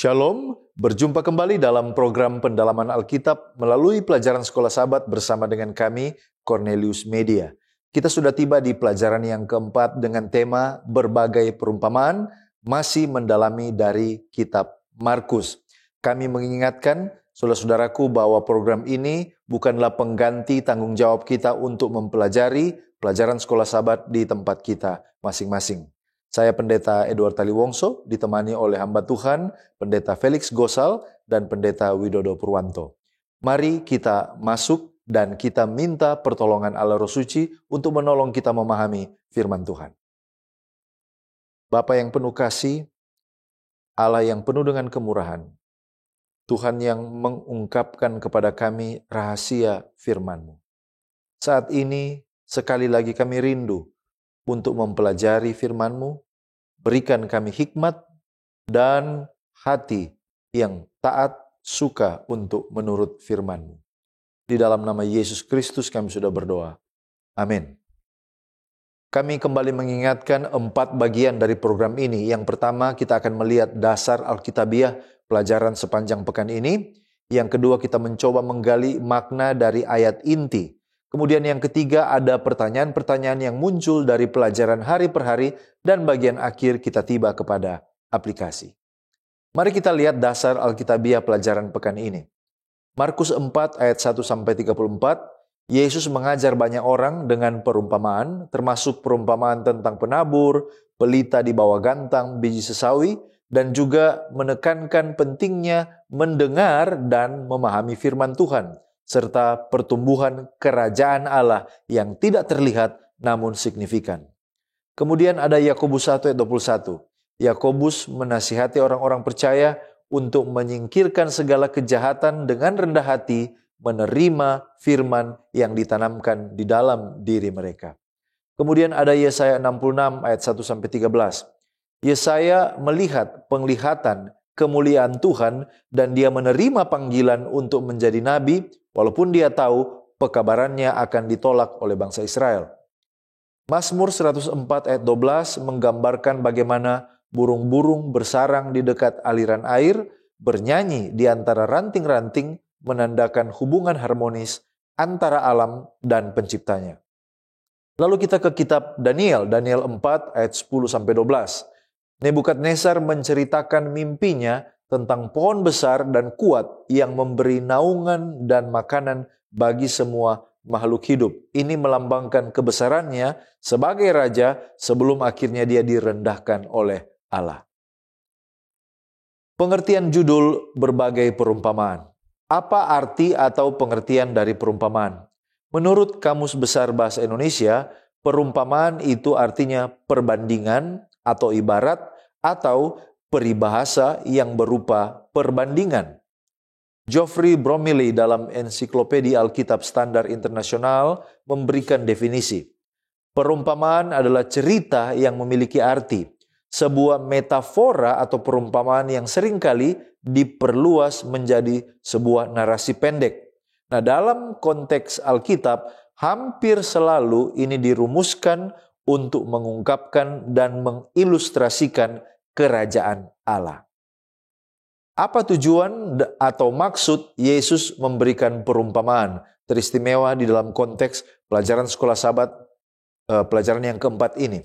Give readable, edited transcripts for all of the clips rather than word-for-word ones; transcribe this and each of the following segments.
Shalom, berjumpa kembali dalam program pendalaman Alkitab melalui pelajaran Sekolah Sabat bersama dengan kami, Cornelius Media. Kita sudah tiba di pelajaran yang keempat dengan tema berbagai perumpamaan, masih mendalami dari kitab Markus. Kami mengingatkan saudara-saudaraku bahwa program ini bukanlah pengganti tanggung jawab kita untuk mempelajari pelajaran Sekolah Sabat di tempat kita masing-masing. Saya Pendeta Edward Taliwongso, ditemani oleh hamba Tuhan, Pendeta Felix Gosal, dan Pendeta Widodo Purwanto. Mari kita masuk dan kita minta pertolongan Allah Roh Suci untuk menolong kita memahami firman Tuhan. Bapa yang penuh kasih, Allah yang penuh dengan kemurahan, Tuhan yang mengungkapkan kepada kami rahasia firman-Mu. Saat ini, sekali lagi kami rindu untuk mempelajari firman-Mu. Berikan kami hikmat dan hati yang taat, suka untuk menurut firman-Mu. Di dalam nama Yesus Kristus kami sudah berdoa. Amin. Kami kembali mengingatkan 4 bagian dari program ini. Yang pertama, kita akan melihat dasar Alkitabiah pelajaran sepanjang pekan ini. Yang kedua, kita mencoba menggali makna dari ayat inti. Kemudian yang ketiga, ada pertanyaan-pertanyaan yang muncul dari pelajaran hari per hari, dan bagian akhir kita tiba kepada aplikasi. Mari kita lihat dasar Alkitabiah pelajaran pekan ini. Markus 4 ayat 1-34, Yesus mengajar banyak orang dengan perumpamaan, termasuk perumpamaan tentang penabur, pelita di bawah gantang, biji sesawi, dan juga menekankan pentingnya mendengar dan memahami firman Tuhan, serta pertumbuhan kerajaan Allah yang tidak terlihat namun signifikan. Kemudian ada Yakobus 1 ayat 21. Yakobus menasihati orang-orang percaya untuk menyingkirkan segala kejahatan dengan rendah hati, menerima firman yang ditanamkan di dalam diri mereka. Kemudian ada Yesaya 66 ayat 1-13. Yesaya melihat penglihatan kemuliaan Tuhan dan dia menerima panggilan untuk menjadi nabi, walaupun dia tahu pekabarannya akan ditolak oleh bangsa Israel. Mazmur 104 ayat 12 menggambarkan bagaimana burung-burung bersarang di dekat aliran air, bernyanyi di antara ranting-ranting, menandakan hubungan harmonis antara alam dan penciptanya. Lalu kita ke kitab Daniel 4 ayat 10-12. Nebukadnezar menceritakan mimpinya tentang pohon besar dan kuat yang memberi naungan dan makanan bagi semua makhluk hidup. Ini melambangkan kebesarannya sebagai raja sebelum akhirnya dia direndahkan oleh Allah. Pengertian judul berbagai perumpamaan. Apa arti atau pengertian dari perumpamaan? Menurut Kamus Besar Bahasa Indonesia, perumpamaan itu artinya perbandingan atau ibarat atau peribahasa yang berupa perbandingan. Geoffrey Bromiley dalam Ensiklopedia Alkitab Standar Internasional memberikan definisi. Perumpamaan adalah cerita yang memiliki arti, sebuah metafora atau perumpamaan yang seringkali diperluas menjadi sebuah narasi pendek. Nah, dalam konteks Alkitab, hampir selalu ini dirumuskan untuk mengungkapkan dan mengilustrasikan kerajaan Allah. Apa tujuan atau maksud Yesus memberikan perumpamaan teristimewa di dalam konteks pelajaran Sekolah Sabat, pelajaran yang keempat ini?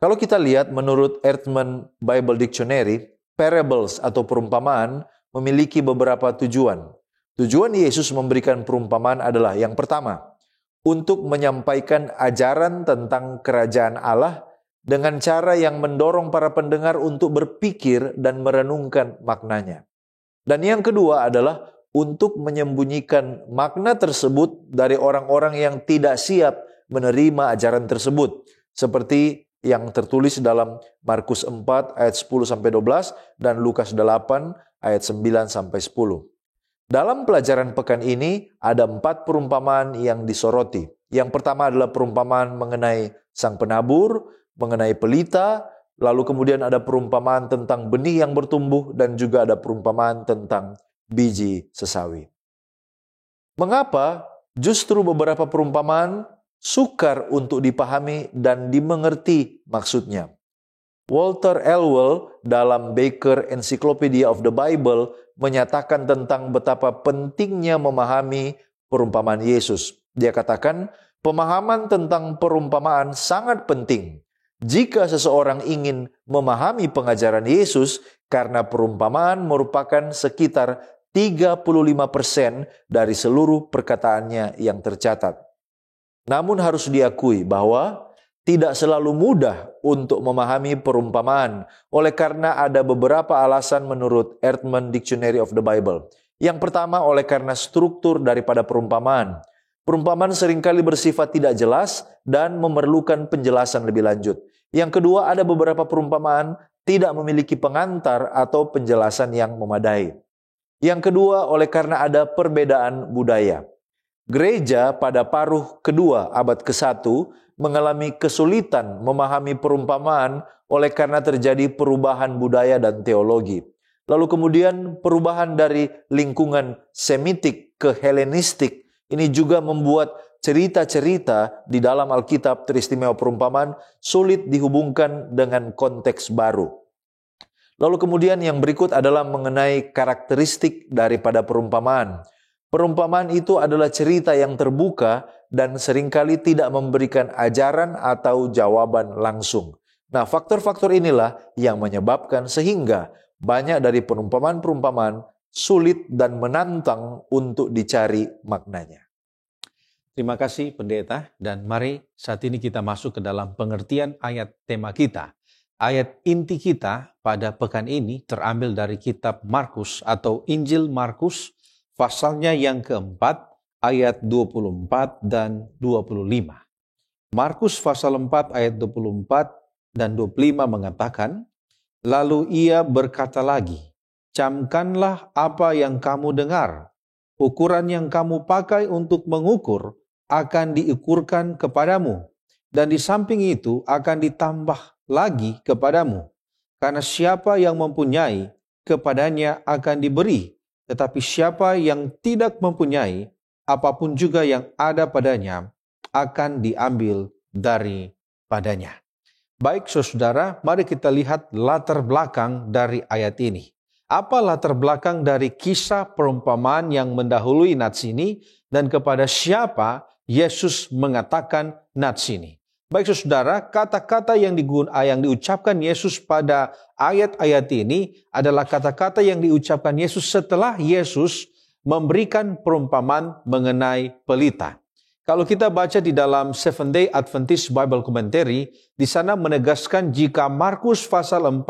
Kalau kita lihat menurut Eerdman Bible Dictionary, parables atau perumpamaan memiliki beberapa tujuan. Tujuan Yesus memberikan perumpamaan adalah yang pertama, untuk menyampaikan ajaran tentang kerajaan Allah dengan cara yang mendorong para pendengar untuk berpikir dan merenungkan maknanya. Dan yang kedua adalah untuk menyembunyikan makna tersebut dari orang-orang yang tidak siap menerima ajaran tersebut, seperti yang tertulis dalam Markus 4 ayat 10-12 dan Lukas 8 ayat 9-10. Dalam pelajaran pekan ini ada 4 perumpamaan yang disoroti. Yang pertama adalah perumpamaan mengenai sang penabur, mengenai pelita, lalu kemudian ada perumpamaan tentang benih yang bertumbuh, dan juga ada perumpamaan tentang biji sesawi. Mengapa justru beberapa perumpamaan sukar untuk dipahami dan dimengerti maksudnya? Walter Elwell dalam Baker Encyclopedia of the Bible menyatakan tentang betapa pentingnya memahami perumpamaan Yesus. Dia katakan, pemahaman tentang perumpamaan sangat penting. Jika seseorang ingin memahami pengajaran Yesus, karena perumpamaan merupakan sekitar 35% dari seluruh perkataannya yang tercatat. Namun harus diakui bahwa tidak selalu mudah untuk memahami perumpamaan, oleh karena ada beberapa alasan menurut Eerdman Dictionary of the Bible. Yang pertama, oleh karena struktur daripada perumpamaan. Perumpamaan seringkali bersifat tidak jelas dan memerlukan penjelasan lebih lanjut. Yang kedua, ada beberapa perumpamaan tidak memiliki pengantar atau penjelasan yang memadai. Yang kedua, oleh karena ada perbedaan budaya. Gereja pada paruh kedua abad ke-1 mengalami kesulitan memahami perumpamaan oleh karena terjadi perubahan budaya dan teologi. Lalu kemudian perubahan dari lingkungan Semitik ke Helenistik ini juga membuat cerita-cerita di dalam Alkitab teristimewa perumpamaan sulit dihubungkan dengan konteks baru. Lalu kemudian yang berikut adalah mengenai karakteristik daripada perumpamaan. Perumpamaan itu adalah cerita yang terbuka dan seringkali tidak memberikan ajaran atau jawaban langsung. Nah, faktor-faktor inilah yang menyebabkan sehingga banyak dari perumpamaan-perumpamaan sulit dan menantang untuk dicari maknanya. Terima kasih pendeta, dan mari saat ini kita masuk ke dalam pengertian ayat tema kita. Ayat inti kita pada pekan ini terambil dari kitab Markus atau Injil Markus, pasalnya yang keempat, ayat 24 dan 25. Markus pasal 4 ayat 24 dan 25 mengatakan, lalu ia berkata lagi, camkanlah apa yang kamu dengar. Ukuran yang kamu pakai untuk mengukur akan diukurkan kepadamu, dan di samping itu akan ditambah lagi kepadamu. Karena siapa yang mempunyai, kepadanya akan diberi. Tetapi siapa yang tidak mempunyai, apapun juga yang ada padanya, akan diambil daripadanya. Baik saudara, mari kita lihat latar belakang dari ayat ini. Apa latar belakang dari kisah perumpamaan yang mendahului nats ini, dan kepada siapa Yesus mengatakan nats ini? Baik saudara, kata-kata yang diucapkan Yesus pada ayat-ayat ini adalah kata-kata yang diucapkan Yesus setelah Yesus memberikan perumpamaan mengenai pelita. Kalau kita baca di dalam Seventh-day Adventist Bible Commentary, di sana menegaskan jika Markus pasal 4,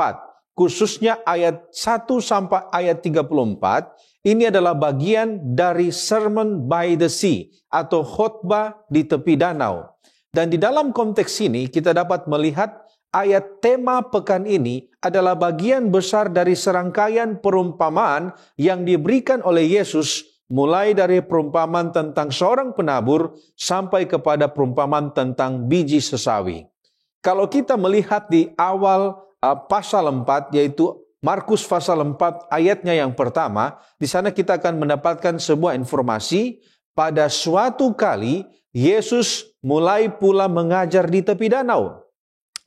khususnya ayat 1 sampai ayat 34, ini adalah bagian dari Sermon by the Sea atau khotbah di tepi danau. Dan di dalam konteks ini kita dapat melihat ayat tema pekan ini adalah bagian besar dari serangkaian perumpamaan yang diberikan oleh Yesus, mulai dari perumpamaan tentang seorang penabur sampai kepada perumpamaan tentang biji sesawi. Kalau kita melihat di awal pasal 4, yaitu Markus pasal 4 ayatnya yang pertama, di sana kita akan mendapatkan sebuah informasi pada suatu kali Yesus mulai pula mengajar di tepi danau.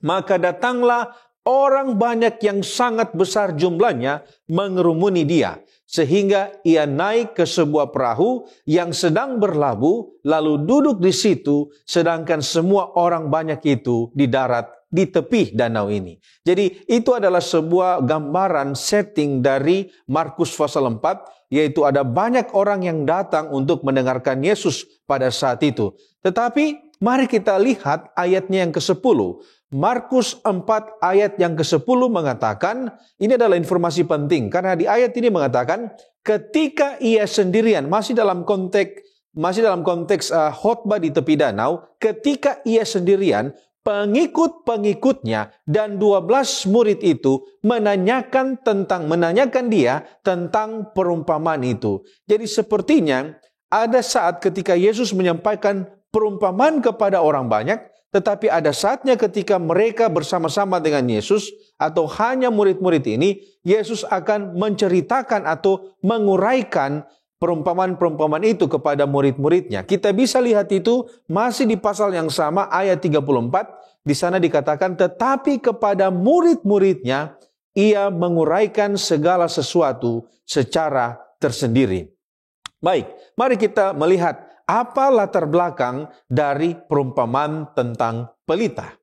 Maka datanglah orang banyak yang sangat besar jumlahnya mengerumuni dia, sehingga ia naik ke sebuah perahu yang sedang berlabuh, lalu duduk di situ, sedangkan semua orang banyak itu di darat di tepi danau ini. Jadi itu adalah sebuah gambaran setting dari Markus pasal 4, yaitu ada banyak orang yang datang untuk mendengarkan Yesus pada saat itu. Tetapi mari kita lihat ayatnya yang ke-10. Markus 4 ayat yang ke-10 mengatakan, ini adalah informasi penting, karena di ayat ini mengatakan, ketika ia sendirian, masih dalam konteks khotbah di tepi danau, ketika ia sendirian, pengikut-pengikutnya dan 12 murid itu menanyakan dia tentang perumpamaan itu. Jadi sepertinya ada saat ketika Yesus menyampaikan perumpamaan kepada orang banyak, tetapi ada saatnya ketika mereka bersama-sama dengan Yesus atau hanya murid-murid ini, Yesus akan menceritakan atau menguraikan perumpamaan-perumpamaan itu kepada murid-muridnya. Kita bisa lihat itu masih di pasal yang sama, ayat 34. Di sana dikatakan, tetapi kepada murid-muridnya, ia menguraikan segala sesuatu secara tersendiri. Baik, mari kita melihat apa latar belakang dari perumpamaan tentang pelita.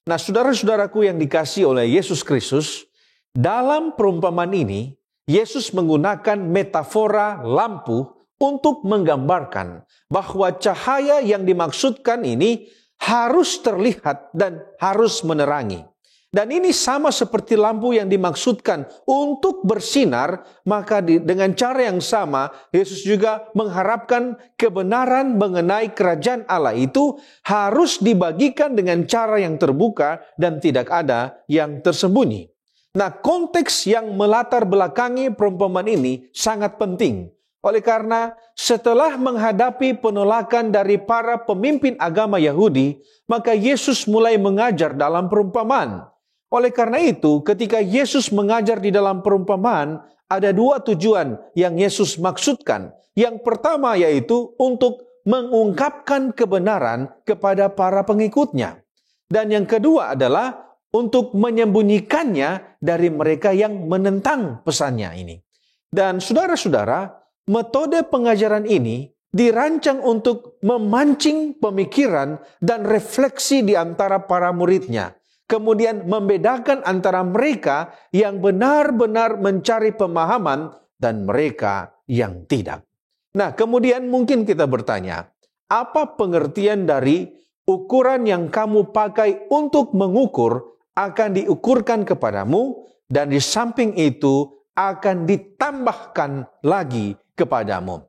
Nah, saudara-saudaraku yang dikasihi oleh Yesus Kristus, dalam perumpamaan ini, Yesus menggunakan metafora lampu untuk menggambarkan bahwa cahaya yang dimaksudkan ini harus terlihat dan harus menerangi. Dan ini sama seperti lampu yang dimaksudkan untuk bersinar, maka dengan cara yang sama, Yesus juga mengharapkan kebenaran mengenai kerajaan Allah itu harus dibagikan dengan cara yang terbuka dan tidak ada yang tersembunyi. Nah, konteks yang melatar belakangi perumpamaan ini sangat penting. Oleh karena setelah menghadapi penolakan dari para pemimpin agama Yahudi, maka Yesus mulai mengajar dalam perumpamaan. Oleh karena itu, ketika Yesus mengajar di dalam perumpamaan, ada dua tujuan yang Yesus maksudkan. Yang pertama yaitu untuk mengungkapkan kebenaran kepada para pengikutnya. Dan yang kedua adalah untuk menyembunyikannya dari mereka yang menentang pesannya ini. Dan saudara-saudara, metode pengajaran ini dirancang untuk memancing pemikiran dan refleksi di antara para muridnya. Kemudian membedakan antara mereka yang benar-benar mencari pemahaman dan mereka yang tidak. Nah, kemudian mungkin kita bertanya, apa pengertian dari ukuran yang kamu pakai untuk mengukur akan diukurkan kepadamu, dan di samping itu akan ditambahkan lagi kepadamu.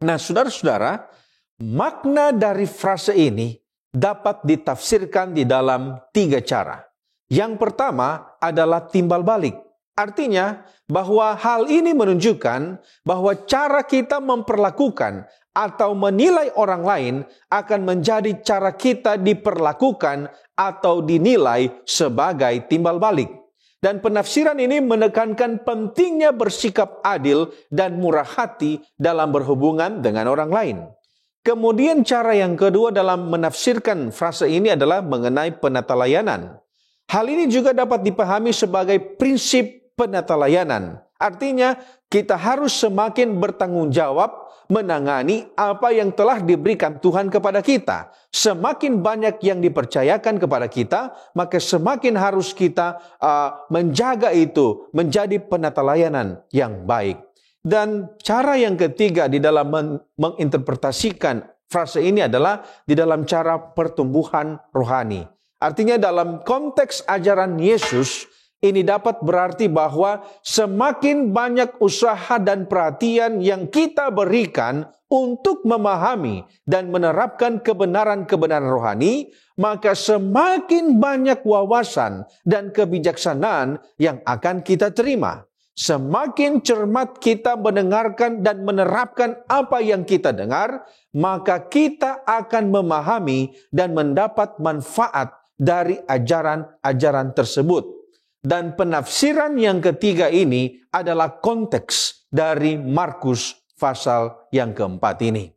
Nah, saudara-saudara, makna dari frase ini dapat ditafsirkan di dalam 3 cara. Yang pertama adalah timbal balik. Artinya bahwa hal ini menunjukkan bahwa cara kita memperlakukan atau menilai orang lain akan menjadi cara kita diperlakukan atau dinilai sebagai timbal balik. Dan penafsiran ini menekankan pentingnya bersikap adil dan murah hati dalam berhubungan dengan orang lain. Kemudian cara yang kedua dalam menafsirkan frase ini adalah mengenai penata layanan. Hal ini juga dapat dipahami sebagai prinsip penata layanan. Artinya kita harus semakin bertanggung jawab menangani apa yang telah diberikan Tuhan kepada kita. Semakin banyak yang dipercayakan kepada kita, maka semakin harus kita menjaga itu menjadi penata layanan yang baik. Dan cara yang ketiga di dalam menginterpretasikan frase ini adalah di dalam cara pertumbuhan rohani. Artinya dalam konteks ajaran Yesus, ini dapat berarti bahwa semakin banyak usaha dan perhatian yang kita berikan untuk memahami dan menerapkan kebenaran-kebenaran rohani, maka semakin banyak wawasan dan kebijaksanaan yang akan kita terima. Semakin cermat kita mendengarkan dan menerapkan apa yang kita dengar, maka kita akan memahami dan mendapat manfaat dari ajaran-ajaran tersebut. Dan penafsiran yang ketiga ini adalah konteks dari Markus pasal yang keempat ini.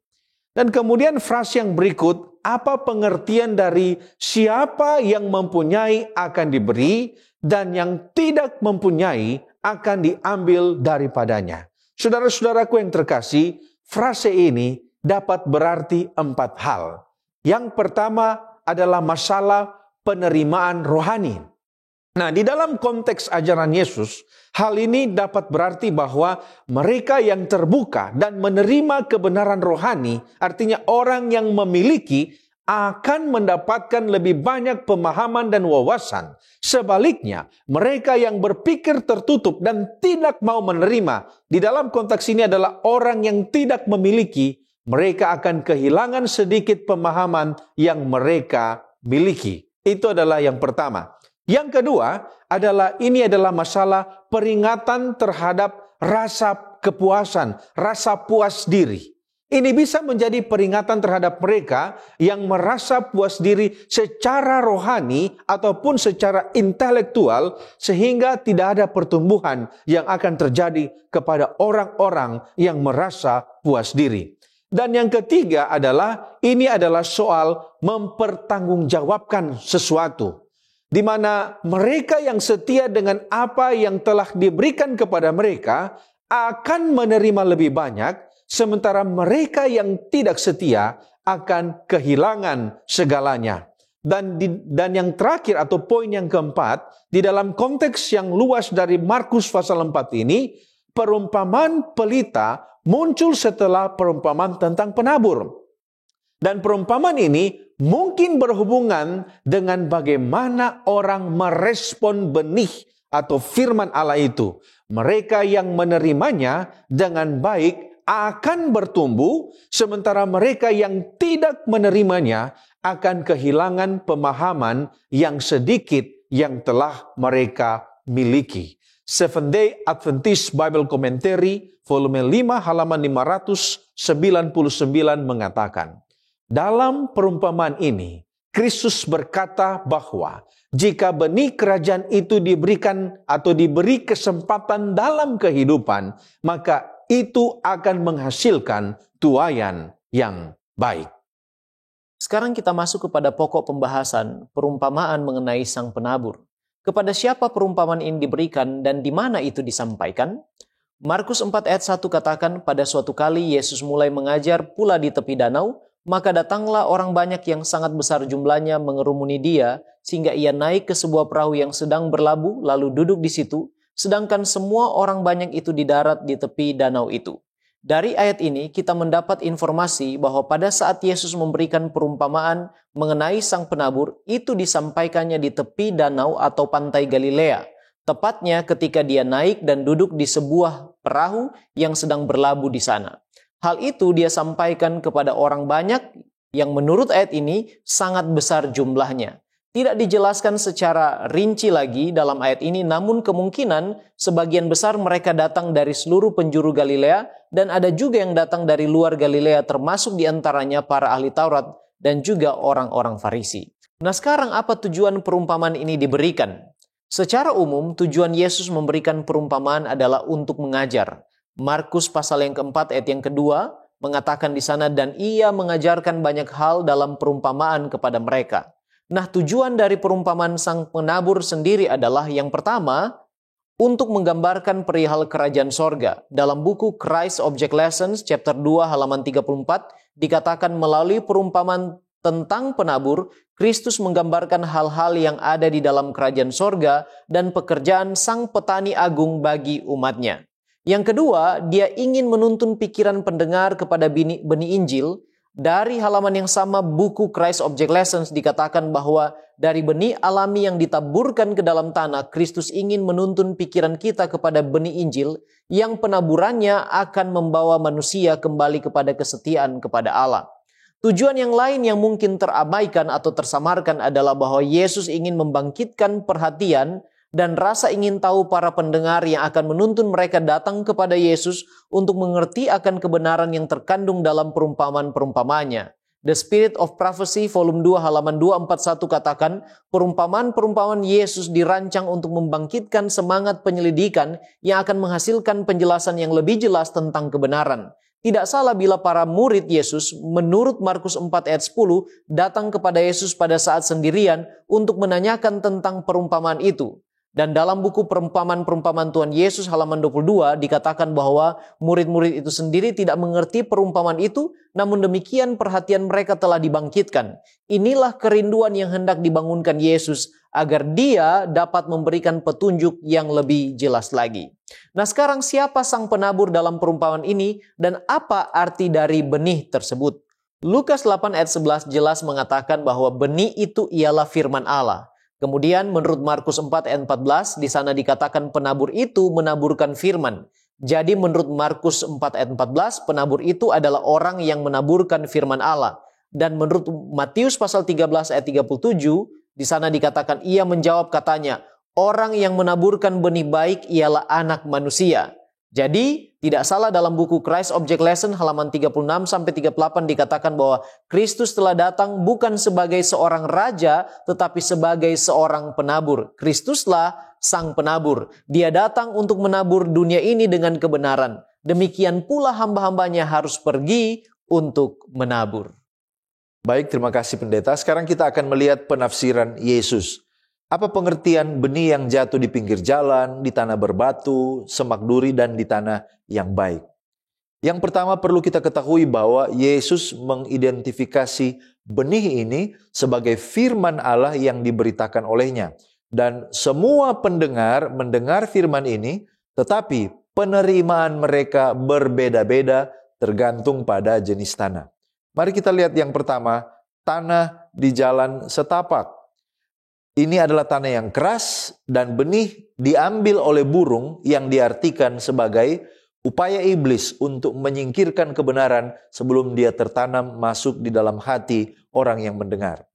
Dan kemudian frase yang berikut, apa pengertian dari siapa yang mempunyai akan diberi dan yang tidak mempunyai akan diambil daripadanya. Saudara-saudaraku yang terkasih, frase ini dapat berarti 4 hal. Yang pertama adalah masalah penerimaan rohani. Nah, di dalam konteks ajaran Yesus, hal ini dapat berarti bahwa mereka yang terbuka dan menerima kebenaran rohani, artinya orang yang memiliki, akan mendapatkan lebih banyak pemahaman dan wawasan. Sebaliknya, mereka yang berpikir tertutup dan tidak mau menerima, di dalam konteks ini adalah orang yang tidak memiliki, mereka akan kehilangan sedikit pemahaman yang mereka miliki. Itu adalah yang pertama. Yang kedua adalah ini adalah masalah peringatan terhadap rasa kepuasan, rasa puas diri. Ini bisa menjadi peringatan terhadap mereka yang merasa puas diri secara rohani ataupun secara intelektual, sehingga tidak ada pertumbuhan yang akan terjadi kepada orang-orang yang merasa puas diri. Dan yang ketiga adalah, ini adalah soal mempertanggungjawabkan sesuatu, di mana mereka yang setia dengan apa yang telah diberikan kepada mereka akan menerima lebih banyak, sementara mereka yang tidak setia akan kehilangan segalanya. Dan yang terakhir atau poin yang keempat, di dalam konteks yang luas dari Markus pasal 4 ini, perumpamaan pelita muncul setelah perumpamaan tentang penabur. Dan perumpamaan ini mungkin berhubungan dengan bagaimana orang merespon benih atau firman Allah itu. Mereka yang menerimanya dengan baik akan bertumbuh, sementara mereka yang tidak menerimanya akan kehilangan pemahaman yang sedikit yang telah mereka miliki. Seventh-day Adventist Bible Commentary, volume 5, halaman 599 mengatakan, dalam perumpamaan ini, Kristus berkata bahwa jika benih kerajaan itu diberikan atau diberi kesempatan dalam kehidupan, maka itu akan menghasilkan tuaian yang baik. Sekarang kita masuk kepada pokok pembahasan, perumpamaan mengenai sang penabur. Kepada siapa perumpamaan ini diberikan dan di mana itu disampaikan? Markus 4 ayat 1 katakan, pada suatu kali Yesus mulai mengajar pula di tepi danau, maka datanglah orang banyak yang sangat besar jumlahnya mengerumuni dia, sehingga ia naik ke sebuah perahu yang sedang berlabuh, lalu duduk di situ, sedangkan semua orang banyak itu di darat di tepi danau itu. Dari ayat ini kita mendapat informasi bahwa pada saat Yesus memberikan perumpamaan mengenai sang penabur, itu disampaikannya di tepi danau atau pantai Galilea. Tepatnya ketika dia naik dan duduk di sebuah perahu yang sedang berlabuh di sana. Hal itu dia sampaikan kepada orang banyak yang menurut ayat ini sangat besar jumlahnya. Tidak dijelaskan secara rinci lagi dalam ayat ini, namun kemungkinan sebagian besar mereka datang dari seluruh penjuru Galilea dan ada juga yang datang dari luar Galilea, termasuk diantaranya para ahli Taurat dan juga orang-orang Farisi. Nah, sekarang apa tujuan perumpamaan ini diberikan? Secara umum, tujuan Yesus memberikan perumpamaan adalah untuk mengajar. Markus pasal yang keempat ayat yang kedua mengatakan di sana, dan ia mengajarkan banyak hal dalam perumpamaan kepada mereka. Nah, tujuan dari perumpamaan sang penabur sendiri adalah yang pertama, untuk menggambarkan perihal kerajaan sorga. Dalam buku Christ Object Lessons, chapter 2, halaman 34, dikatakan melalui perumpamaan tentang penabur, Kristus menggambarkan hal-hal yang ada di dalam kerajaan sorga dan pekerjaan sang petani agung bagi umatnya. Yang kedua, dia ingin menuntun pikiran pendengar kepada benih Injil. Dari halaman yang sama buku Christ Object Lessons dikatakan bahwa dari benih alami yang ditaburkan ke dalam tanah, Kristus ingin menuntun pikiran kita kepada benih Injil yang penaburannya akan membawa manusia kembali kepada kesetiaan kepada Allah. Tujuan yang lain yang mungkin terabaikan atau tersamarkan adalah bahwa Yesus ingin membangkitkan perhatian dan rasa ingin tahu para pendengar yang akan menuntun mereka datang kepada Yesus untuk mengerti akan kebenaran yang terkandung dalam perumpamaan-perumpamaannya. The Spirit of Prophecy, volume 2, halaman 241 katakan, perumpamaan-perumpamaan Yesus dirancang untuk membangkitkan semangat penyelidikan yang akan menghasilkan penjelasan yang lebih jelas tentang kebenaran. Tidak salah bila para murid Yesus, menurut Markus 4 ayat 10, datang kepada Yesus pada saat sendirian untuk menanyakan tentang perumpamaan itu. Dan dalam buku perumpamaan-perumpamaan Tuhan Yesus halaman 22 dikatakan bahwa murid-murid itu sendiri tidak mengerti perumpamaan itu, namun demikian perhatian mereka telah dibangkitkan. Inilah kerinduan yang hendak dibangunkan Yesus agar dia dapat memberikan petunjuk yang lebih jelas lagi. Nah, sekarang siapa sang penabur dalam perumpamaan ini dan apa arti dari benih tersebut? Lukas 8 ayat 11 jelas mengatakan bahwa benih itu ialah firman Allah. Kemudian menurut Markus 4 ayat 14, di sana dikatakan penabur itu menaburkan firman. Jadi menurut Markus 4 ayat 14, penabur itu adalah orang yang menaburkan firman Allah. Dan menurut Matius pasal 13 ayat 37, di sana dikatakan ia menjawab katanya, orang yang menaburkan benih baik ialah anak manusia. Jadi, tidak salah dalam buku Christ Object Lesson halaman 36-38 dikatakan bahwa Kristus telah datang bukan sebagai seorang raja, tetapi sebagai seorang penabur. Kristuslah sang penabur. Dia datang untuk menabur dunia ini dengan kebenaran. Demikian pula hamba-hambanya harus pergi untuk menabur. Baik, terima kasih pendeta. Sekarang kita akan melihat penafsiran Yesus. Apa pengertian benih yang jatuh di pinggir jalan, di tanah berbatu, semak duri, dan di tanah yang baik? Yang pertama perlu kita ketahui bahwa Yesus mengidentifikasi benih ini sebagai firman Allah yang diberitakan olehnya. Dan semua pendengar mendengar firman ini, tetapi penerimaan mereka berbeda-beda tergantung pada jenis tanah. Mari kita lihat yang pertama, tanah di jalan setapak. Ini adalah tanah yang keras dan benih diambil oleh burung yang diartikan sebagai upaya iblis untuk menyingkirkan kebenaran sebelum dia tertanam masuk di dalam hati orang yang mendengar.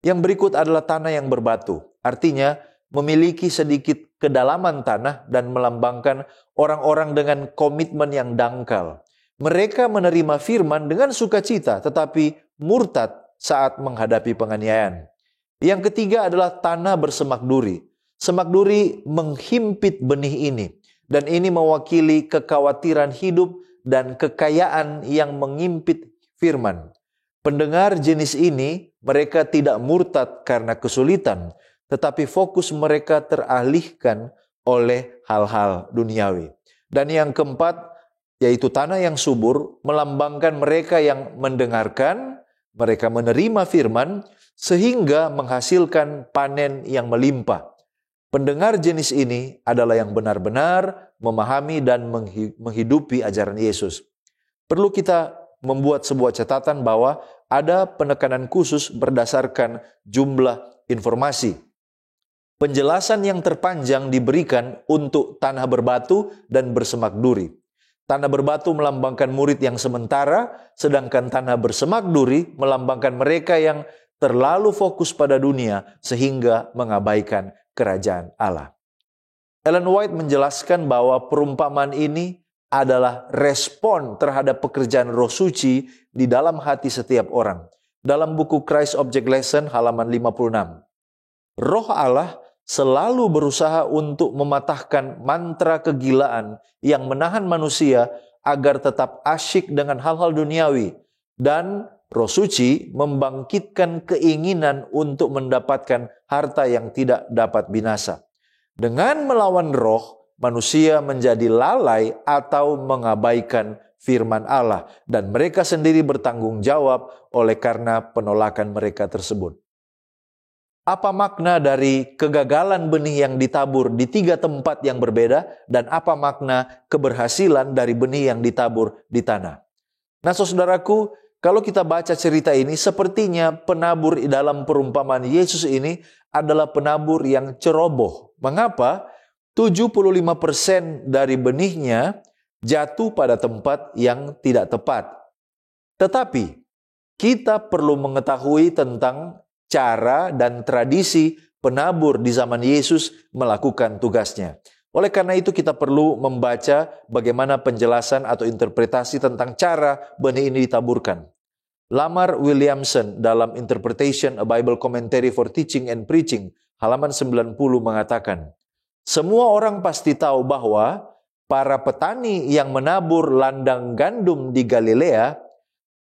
Yang berikut adalah tanah yang berbatu, artinya memiliki sedikit kedalaman tanah dan melambangkan orang-orang dengan komitmen yang dangkal. Mereka menerima firman dengan sukacita tetapi murtad saat menghadapi penganiayaan. Yang ketiga adalah tanah bersemak duri. Semak duri menghimpit benih ini. Dan ini mewakili kekhawatiran hidup dan kekayaan yang mengimpit firman. Pendengar jenis ini, mereka tidak murtad karena kesulitan, tetapi fokus mereka teralihkan oleh hal-hal duniawi. Dan yang keempat, yaitu tanah yang subur, melambangkan mereka yang mendengarkan, mereka menerima firman, sehingga menghasilkan panen yang melimpah. Pendengar jenis ini adalah yang benar-benar memahami dan menghidupi ajaran Yesus. Perlu kita membuat sebuah catatan bahwa ada penekanan khusus berdasarkan jumlah informasi. Penjelasan yang terpanjang diberikan untuk tanah berbatu dan bersemak duri. Tanah berbatu melambangkan murid yang sementara, sedangkan tanah bersemak duri melambangkan mereka yang terlalu fokus pada dunia sehingga mengabaikan kerajaan Allah. Ellen White menjelaskan bahwa perumpamaan ini adalah respon terhadap pekerjaan Roh Suci di dalam hati setiap orang. Dalam buku Christ Object Lesson halaman 56. Roh Allah selalu berusaha untuk mematahkan mantra kegilaan yang menahan manusia agar tetap asyik dengan hal-hal duniawi, dan Roh Suci membangkitkan keinginan untuk mendapatkan harta yang tidak dapat binasa. Dengan melawan roh, manusia menjadi lalai atau mengabaikan firman Allah, dan mereka sendiri bertanggung jawab oleh karena penolakan mereka tersebut. Apa makna dari kegagalan benih yang ditabur di 3 tempat yang berbeda, dan apa makna keberhasilan dari benih yang ditabur di tanah? Nah, saudaraku, kalau kita baca cerita ini, sepertinya penabur dalam perumpamaan Yesus ini adalah penabur yang ceroboh. Mengapa? 75% dari benihnya jatuh pada tempat yang tidak tepat. Tetapi, kita perlu mengetahui tentang cara dan tradisi penabur di zaman Yesus melakukan tugasnya. Oleh karena itu kita perlu membaca bagaimana penjelasan atau interpretasi tentang cara benih ini ditaburkan. Lamar Williamson dalam Interpretation a Bible Commentary for Teaching and Preaching halaman 90 mengatakan, semua orang pasti tahu bahwa para petani yang menabur ladang gandum di Galilea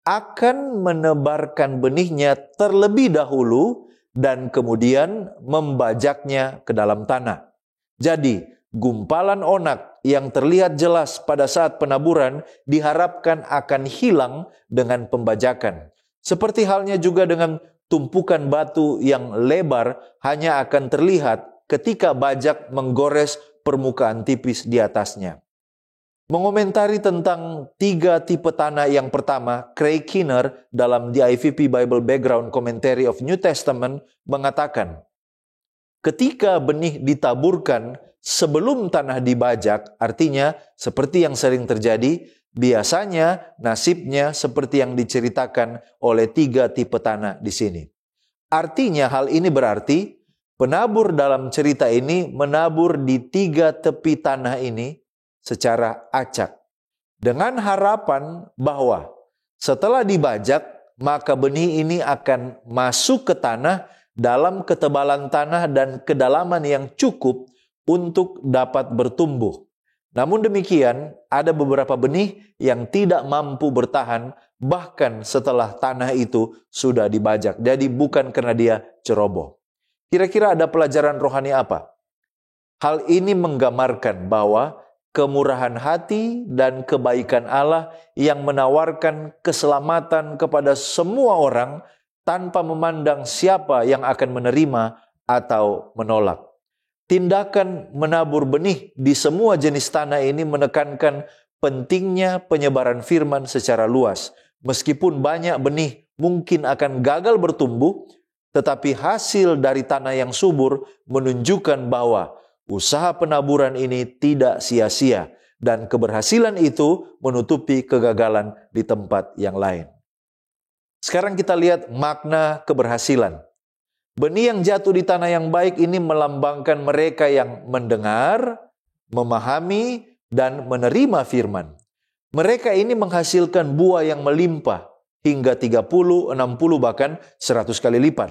akan menebarkan benihnya terlebih dahulu dan kemudian membajaknya ke dalam tanah. Jadi, gumpalan onak yang terlihat jelas pada saat penaburan diharapkan akan hilang dengan pembajakan. Seperti halnya juga dengan tumpukan batu yang lebar hanya akan terlihat ketika bajak menggores permukaan tipis di atasnya. Mengomentari tentang 3 tipe tanah yang pertama, Craig Keener dalam The IVP Bible Background Commentary of New Testament mengatakan, ketika benih ditaburkan sebelum tanah dibajak, artinya seperti yang sering terjadi, biasanya nasibnya seperti yang diceritakan oleh 3 tipe tanah di sini. Artinya hal ini berarti penabur dalam cerita ini menabur di 3 tepi tanah ini, secara acak, dengan harapan bahwa setelah dibajak, maka benih ini akan masuk ke tanah dalam ketebalan tanah dan kedalaman yang cukup untuk dapat bertumbuh. Namun demikian, ada beberapa benih yang tidak mampu bertahan bahkan setelah tanah itu sudah dibajak. Jadi bukan karena dia ceroboh. Kira-kira ada pelajaran rohani apa? Hal ini menggambarkan bahwa kemurahan hati dan kebaikan Allah yang menawarkan keselamatan kepada semua orang tanpa memandang siapa yang akan menerima atau menolak. Tindakan menabur benih di semua jenis tanah ini menekankan pentingnya penyebaran firman secara luas. Meskipun banyak benih mungkin akan gagal bertumbuh, tetapi hasil dari tanah yang subur menunjukkan bahwa usaha penaburan ini tidak sia-sia dan keberhasilan itu menutupi kegagalan di tempat yang lain. Sekarang kita lihat makna keberhasilan. Benih yang jatuh di tanah yang baik ini melambangkan mereka yang mendengar, memahami, dan menerima firman. Mereka ini menghasilkan buah yang melimpah hingga 30, 60, bahkan 100 kali lipat.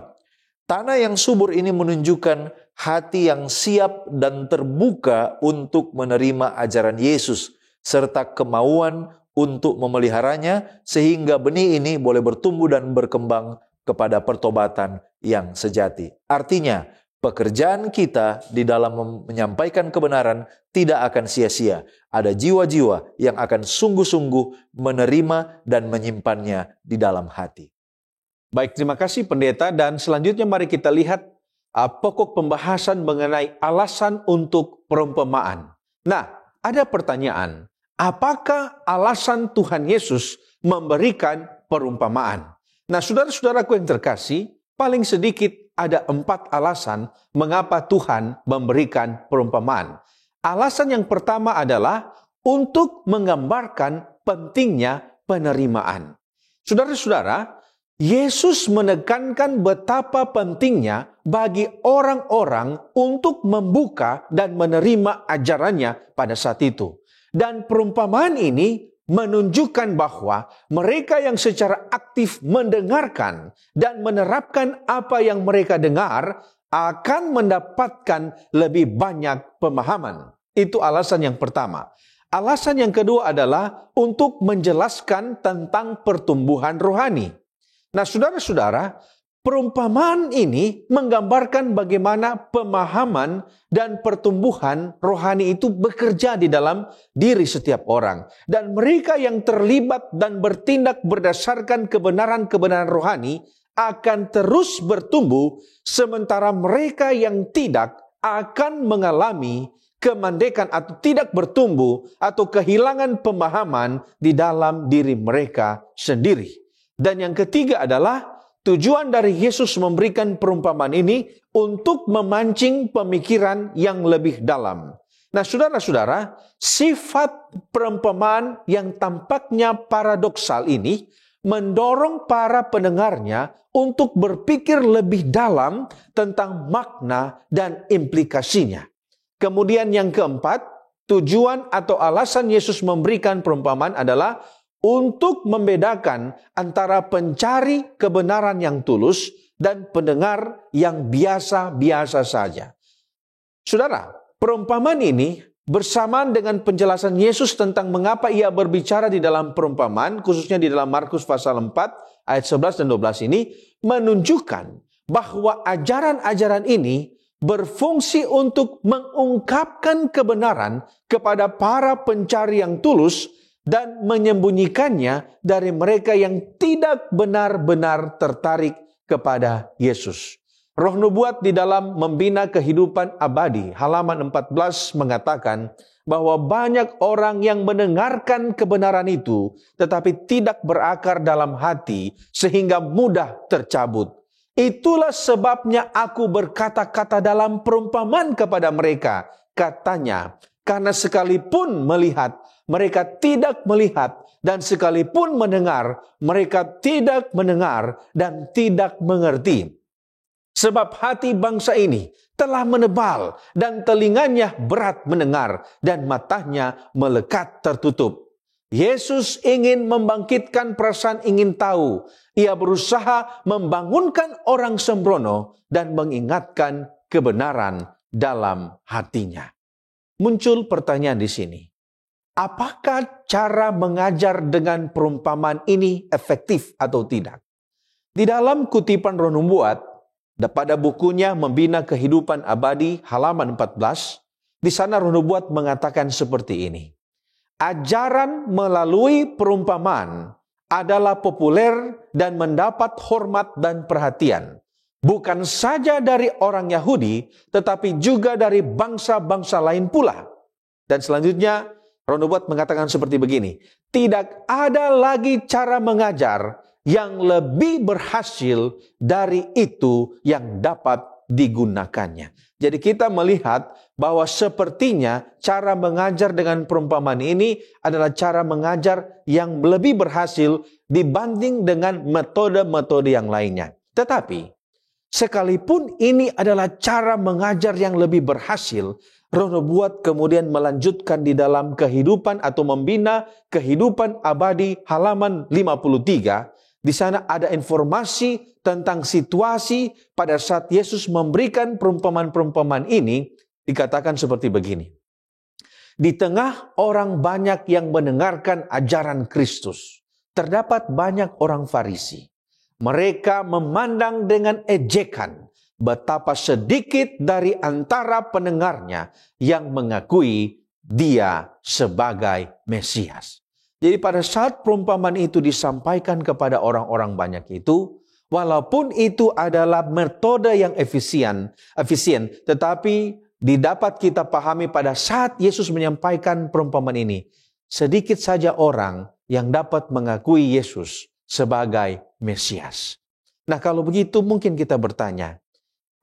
Tanah yang subur ini menunjukkan hati yang siap dan terbuka untuk menerima ajaran Yesus, serta kemauan untuk memeliharanya sehingga benih ini boleh bertumbuh dan berkembang kepada pertobatan yang sejati. Artinya, pekerjaan kita di dalam menyampaikan kebenaran tidak akan sia-sia. Ada jiwa-jiwa yang akan sungguh-sungguh menerima dan menyimpannya di dalam hati. Baik, terima kasih pendeta. Dan selanjutnya mari kita lihat pokok pembahasan mengenai alasan untuk perumpamaan. Nah, ada pertanyaan. Apakah alasan Tuhan Yesus memberikan perumpamaan? Nah, saudara-saudaraku yang terkasih, paling sedikit ada 4 alasan mengapa Tuhan memberikan perumpamaan. Alasan yang pertama adalah untuk menggambarkan pentingnya penerimaan. Saudara-saudara, Yesus menekankan betapa pentingnya bagi orang-orang untuk membuka dan menerima ajarannya pada saat itu. Dan perumpamaan ini menunjukkan bahwa mereka yang secara aktif mendengarkan dan menerapkan apa yang mereka dengar akan mendapatkan lebih banyak pemahaman. Itu alasan yang pertama. Alasan yang kedua adalah untuk menjelaskan tentang pertumbuhan rohani. Nah, saudara-saudara, perumpamaan ini menggambarkan bagaimana pemahaman dan pertumbuhan rohani itu bekerja di dalam diri setiap orang. Dan mereka yang terlibat dan bertindak berdasarkan kebenaran-kebenaran rohani akan terus bertumbuh, sementara mereka yang tidak akan mengalami kemandekan atau tidak bertumbuh atau kehilangan pemahaman di dalam diri mereka sendiri. Dan yang ketiga adalah tujuan dari Yesus memberikan perumpamaan ini untuk memancing pemikiran yang lebih dalam. Nah, saudara-saudara, sifat perumpamaan yang tampaknya paradoksal ini mendorong para pendengarnya untuk berpikir lebih dalam tentang makna dan implikasinya. Kemudian yang keempat, tujuan atau alasan Yesus memberikan perumpamaan adalah untuk membedakan antara pencari kebenaran yang tulus dan pendengar yang biasa-biasa saja. Saudara, perumpamaan ini bersamaan dengan penjelasan Yesus tentang mengapa ia berbicara di dalam perumpamaan, khususnya di dalam Markus pasal 4 ayat 11 dan 12 ini, menunjukkan bahwa ajaran-ajaran ini berfungsi untuk mengungkapkan kebenaran kepada para pencari yang tulus dan menyembunyikannya dari mereka yang tidak benar-benar tertarik kepada Yesus. Roh nubuat di dalam membina kehidupan abadi, halaman 14 mengatakan bahwa banyak orang yang mendengarkan kebenaran itu, tetapi tidak berakar dalam hati sehingga mudah tercabut. Itulah sebabnya aku berkata-kata dalam perumpamaan kepada mereka, katanya, karena sekalipun melihat, mereka tidak melihat, dan sekalipun mendengar, mereka tidak mendengar dan tidak mengerti. Sebab hati bangsa ini telah menebal dan telinganya berat mendengar dan matanya melekat tertutup. Yesus ingin membangkitkan perasaan ingin tahu. Ia berusaha membangunkan orang sembrono dan mengingatkan kebenaran dalam hatinya. Muncul pertanyaan di sini. Apakah cara mengajar dengan perumpamaan ini efektif atau tidak? Di dalam kutipan Roh Nubuat, pada bukunya Membina Kehidupan Abadi halaman 14, di sana Roh Nubuat mengatakan seperti ini. Ajaran melalui perumpamaan adalah populer dan mendapat hormat dan perhatian. Bukan saja dari orang Yahudi, tetapi juga dari bangsa-bangsa lain pula. Dan selanjutnya, Roh Nubuat mengatakan seperti begini. Tidak ada lagi cara mengajar yang lebih berhasil dari itu yang dapat digunakannya. Jadi kita melihat bahwa sepertinya cara mengajar dengan perumpamaan ini adalah cara mengajar yang lebih berhasil dibanding dengan metode-metode yang lainnya. Tetapi sekalipun ini adalah cara mengajar yang lebih berhasil, Roh Nubuat kemudian melanjutkan di dalam kehidupan atau membina kehidupan abadi halaman 53. Di sana ada informasi tentang situasi pada saat Yesus memberikan perumpamaan-perumpamaan ini. Dikatakan seperti begini. Di tengah orang banyak yang mendengarkan ajaran Kristus, terdapat banyak orang Farisi. Mereka memandang dengan ejekan betapa sedikit dari antara pendengarnya yang mengakui dia sebagai Mesias. Jadi pada saat perumpamaan itu disampaikan kepada orang-orang banyak itu, walaupun itu adalah metode yang efisien, tetapi didapat kita pahami pada saat Yesus menyampaikan perumpamaan ini, sedikit saja orang yang dapat mengakui Yesus sebagai Mesias. Nah, kalau begitu mungkin kita bertanya,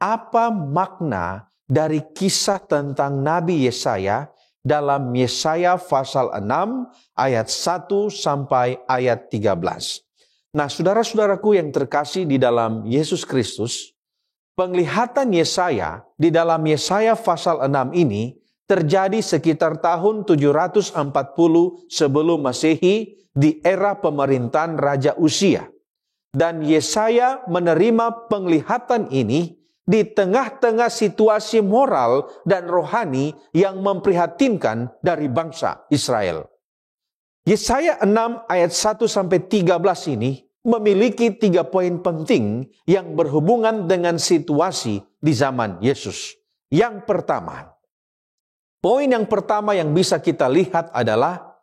apa makna dari kisah tentang Nabi Yesaya dalam Yesaya pasal 6 ayat 1 sampai ayat 13. Nah, saudara-saudaraku yang terkasih di dalam Yesus Kristus, penglihatan Yesaya di dalam Yesaya pasal 6 ini terjadi sekitar tahun 740 sebelum Masehi di era pemerintahan Raja Uzia. Dan Yesaya menerima penglihatan ini di tengah-tengah situasi moral dan rohani yang memprihatinkan dari bangsa Israel. Yesaya 6 ayat 1 sampai 13 ini memiliki 3 poin penting yang berhubungan dengan situasi di zaman Yesus. Yang pertama, poin yang pertama yang bisa kita lihat adalah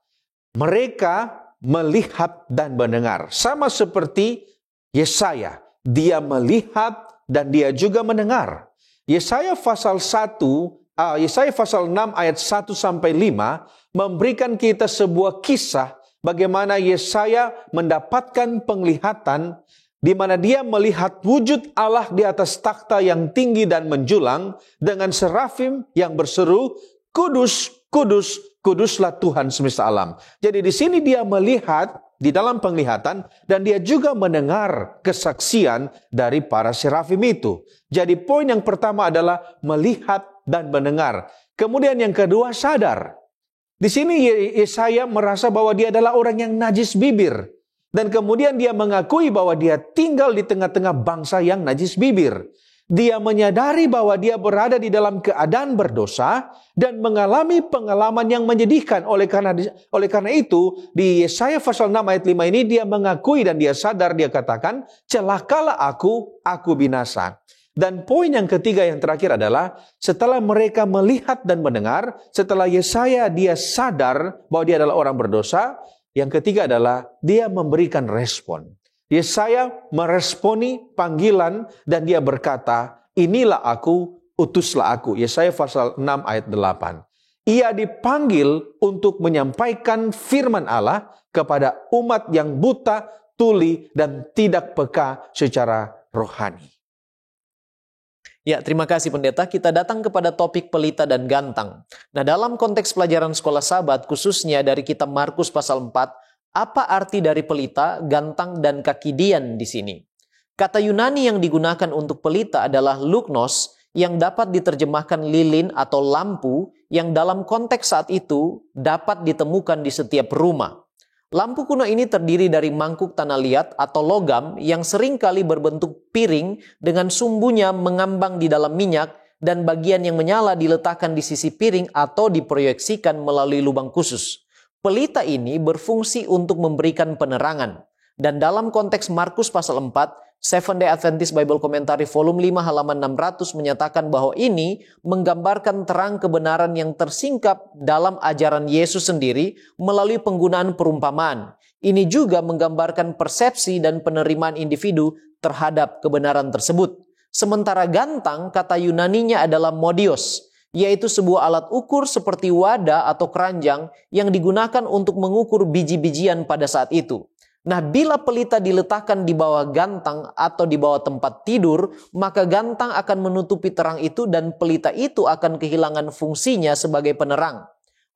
mereka melihat dan mendengar. Sama seperti Yesaya, dia melihat dan dia juga mendengar. Yesaya pasal 6 ayat 1 sampai 5 memberikan kita sebuah kisah bagaimana Yesaya mendapatkan penglihatan di mana dia melihat wujud Allah di atas takhta yang tinggi dan menjulang dengan serafim yang berseru, "Kudus, kudus, kuduslah Tuhan semesta alam." Jadi di sini dia melihat di dalam penglihatan dan dia juga mendengar kesaksian dari para serafim itu. Jadi poin yang pertama adalah melihat dan mendengar. Kemudian yang kedua sadar. Di sini Yesaya merasa bahwa dia adalah orang yang najis bibir. Dan kemudian dia mengakui bahwa dia tinggal di tengah-tengah bangsa yang najis bibir. Dia menyadari bahwa dia berada di dalam keadaan berdosa dan mengalami pengalaman yang menyedihkan. Oleh karena itu, di Yesaya pasal 6 ayat 5 ini dia mengakui dan dia sadar, dia katakan, "Celakalah aku binasa." Dan poin yang ketiga yang terakhir adalah setelah mereka melihat dan mendengar, setelah Yesaya dia sadar bahwa dia adalah orang berdosa, yang ketiga adalah dia memberikan respon. Yesaya meresponi panggilan dan dia berkata, "Inilah aku, utuslah aku." Yesaya pasal 6 ayat 8. Ia dipanggil untuk menyampaikan firman Allah kepada umat yang buta, tuli, dan tidak peka secara rohani. Ya, terima kasih pendeta. Kita datang kepada topik pelita dan gantang. Nah, dalam konteks pelajaran sekolah Sabat, khususnya dari kitab Markus pasal 4, apa arti dari pelita, gantang, dan kaki dian di sini? Kata Yunani yang digunakan untuk pelita adalah lugnos, yang dapat diterjemahkan lilin atau lampu, yang dalam konteks saat itu dapat ditemukan di setiap rumah. Lampu kuno ini terdiri dari mangkuk tanah liat atau logam yang seringkali berbentuk piring dengan sumbunya mengambang di dalam minyak, dan bagian yang menyala diletakkan di sisi piring atau diproyeksikan melalui lubang khusus. Pelita ini berfungsi untuk memberikan penerangan. Dan dalam konteks Markus pasal 4, Seventh-day Adventist Bible Commentary volume 5 halaman 600 menyatakan bahwa ini menggambarkan terang kebenaran yang tersingkap dalam ajaran Yesus sendiri melalui penggunaan perumpamaan. Ini juga menggambarkan persepsi dan penerimaan individu terhadap kebenaran tersebut. Sementara gantang, kata Yunaninya adalah modios, yaitu sebuah alat ukur seperti wadah atau keranjang yang digunakan untuk mengukur biji-bijian pada saat itu. Nah, bila pelita diletakkan di bawah gantang atau di bawah tempat tidur, maka gantang akan menutupi terang itu dan pelita itu akan kehilangan fungsinya sebagai penerang.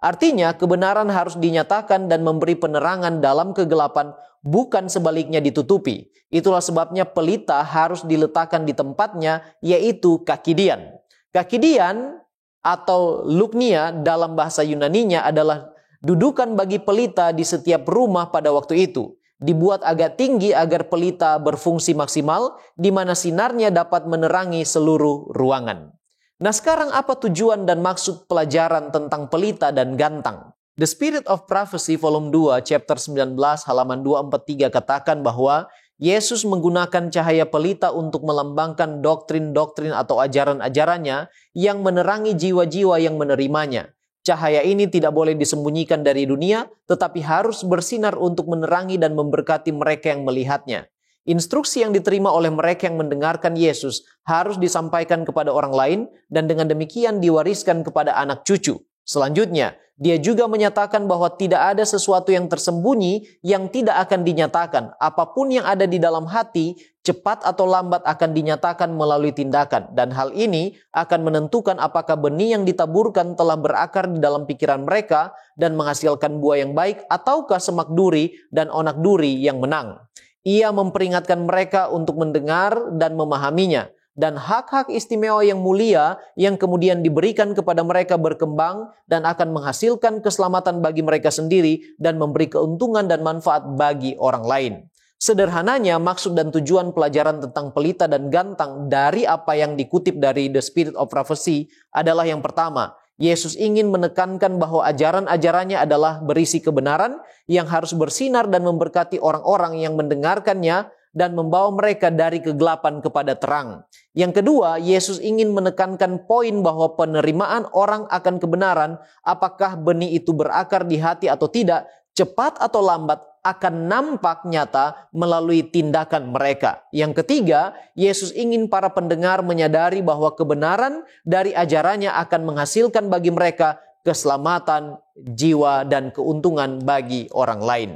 Artinya, kebenaran harus dinyatakan dan memberi penerangan dalam kegelapan, bukan sebaliknya ditutupi. Itulah sebabnya pelita harus diletakkan di tempatnya, yaitu kaki dian. Kaki dian atau lugnia dalam bahasa Yunaninya adalah dudukan bagi pelita di setiap rumah pada waktu itu. Dibuat agak tinggi agar pelita berfungsi maksimal, di mana sinarnya dapat menerangi seluruh ruangan. Nah, sekarang apa tujuan dan maksud pelajaran tentang pelita dan gantang? The Spirit of Prophecy volume 2 chapter 19 halaman 243 katakan bahwa Yesus menggunakan cahaya pelita untuk melambangkan doktrin-doktrin atau ajaran-ajarannya yang menerangi jiwa-jiwa yang menerimanya. Cahaya ini tidak boleh disembunyikan dari dunia, tetapi harus bersinar untuk menerangi dan memberkati mereka yang melihatnya. Instruksi yang diterima oleh mereka yang mendengarkan Yesus harus disampaikan kepada orang lain dan dengan demikian diwariskan kepada anak cucu. Selanjutnya, dia juga menyatakan bahwa tidak ada sesuatu yang tersembunyi yang tidak akan dinyatakan. Apapun yang ada di dalam hati, cepat atau lambat akan dinyatakan melalui tindakan. Dan hal ini akan menentukan apakah benih yang ditaburkan telah berakar di dalam pikiran mereka dan menghasilkan buah yang baik, ataukah semak duri dan onak duri yang menang. Ia memperingatkan mereka untuk mendengar dan memahaminya. Dan hak-hak istimewa yang mulia yang kemudian diberikan kepada mereka berkembang dan akan menghasilkan keselamatan bagi mereka sendiri dan memberi keuntungan dan manfaat bagi orang lain. Sederhananya, maksud dan tujuan pelajaran tentang pelita dan gantang dari apa yang dikutip dari The Spirit of Prophecy adalah yang pertama, Yesus ingin menekankan bahwa ajaran-ajarannya adalah berisi kebenaran yang harus bersinar dan memberkati orang-orang yang mendengarkannya dan membawa mereka dari kegelapan kepada terang. Yang kedua, Yesus ingin menekankan poin bahwa penerimaan orang akan kebenaran, apakah benih itu berakar di hati atau tidak, cepat atau lambat akan nampak nyata melalui tindakan mereka. Yang ketiga, Yesus ingin para pendengar menyadari bahwa kebenaran dari ajarannya akan menghasilkan bagi mereka keselamatan, jiwa, dan keuntungan bagi orang lain.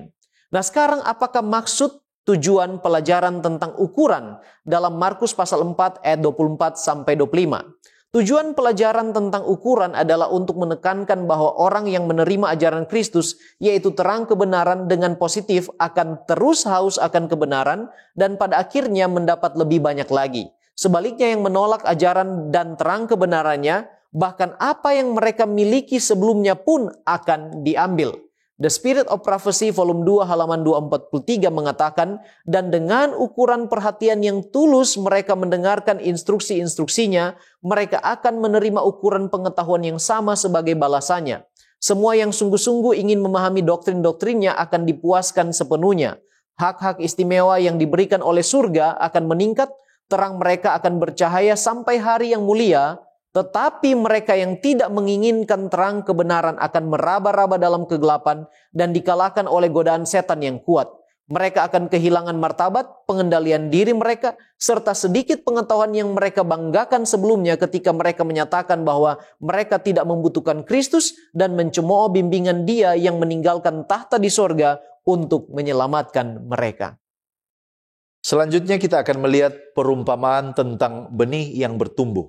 Nah, sekarang apakah maksud tujuan pelajaran tentang ukuran dalam Markus pasal 4 ayat 24 sampai 25. Tujuan pelajaran tentang ukuran adalah untuk menekankan bahwa orang yang menerima ajaran Kristus, yaitu terang kebenaran dengan positif, akan terus haus akan kebenaran dan pada akhirnya mendapat lebih banyak lagi. Sebaliknya yang menolak ajaran dan terang kebenarannya, bahkan apa yang mereka miliki sebelumnya pun akan diambil. The Spirit of Prophecy volume 2 halaman 243 mengatakan, dan dengan ukuran perhatian yang tulus mereka mendengarkan instruksi-instruksinya, mereka akan menerima ukuran pengetahuan yang sama sebagai balasannya. Semua yang sungguh-sungguh ingin memahami doktrin-doktrinnya akan dipuaskan sepenuhnya. Hak-hak istimewa yang diberikan oleh surga akan meningkat, terang mereka akan bercahaya sampai hari yang mulia. Tetapi mereka yang tidak menginginkan terang kebenaran akan meraba-raba dalam kegelapan dan dikalahkan oleh godaan setan yang kuat. Mereka akan kehilangan martabat, pengendalian diri mereka, serta sedikit pengetahuan yang mereka banggakan sebelumnya ketika mereka menyatakan bahwa mereka tidak membutuhkan Kristus dan mencemooh bimbingan Dia yang meninggalkan tahta di sorga untuk menyelamatkan mereka. Selanjutnya kita akan melihat perumpamaan tentang benih yang bertumbuh.